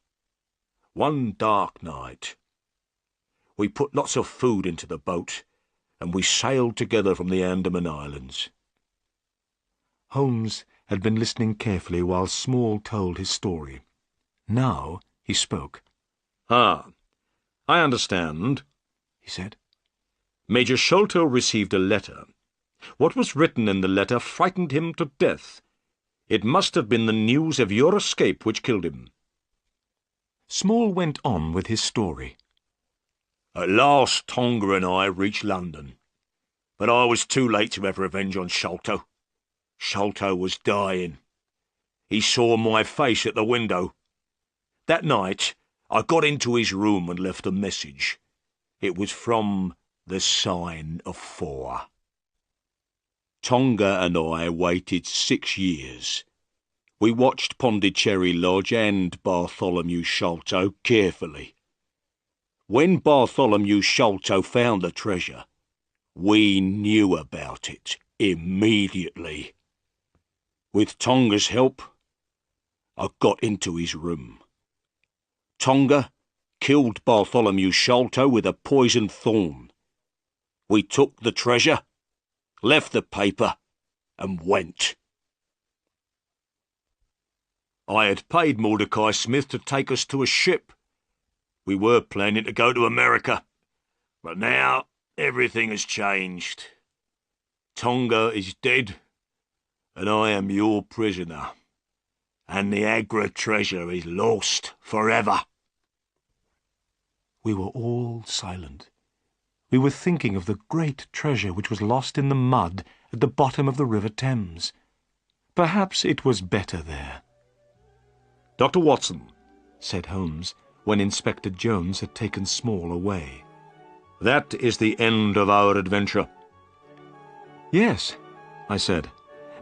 One dark night, we put lots of food into the boat, and we sailed together from the Andaman Islands." Holmes had been listening carefully while Small told his story. Now he spoke. "Ah, I understand," he said. "Major Sholto received a letter. What was written in the letter frightened him to death. It must have been the news of your escape which killed him." Small went on with his story. "At last Tonga and I reached London, but I was too late to have revenge on Sholto. Sholto was dying. He saw my face at the window. That night I got into his room and left a message. It was from the Sign of Four. Tonga and I waited 6 years. We watched Pondicherry Lodge and Bartholomew Sholto carefully. When Bartholomew Sholto found the treasure, we knew about it immediately. With Tonga's help, I got into his room. Tonga killed Bartholomew Sholto with a poisoned thorn. We took the treasure, left the paper, and went. I had paid Mordecai Smith to take us to a ship. We were planning to go to America, but now everything has changed. Tonga is dead, and I am your prisoner, and the Agra treasure is lost forever." We were all silent. We were thinking of the great treasure which was lost in the mud at the bottom of the River Thames. Perhaps it was better there. "Dr. Watson," said Holmes, when Inspector Jones had taken Small away. "that is the end of our adventure." "Yes," I said,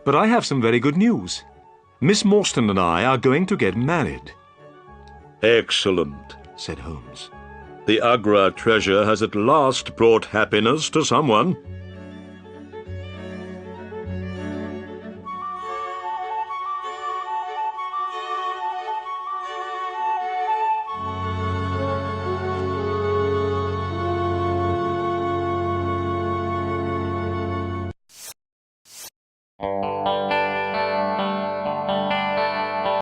"but I have some very good news. Miss Morstan and I are going to get married." "Excellent," said Holmes. "The Agra treasure has at last brought happiness to someone."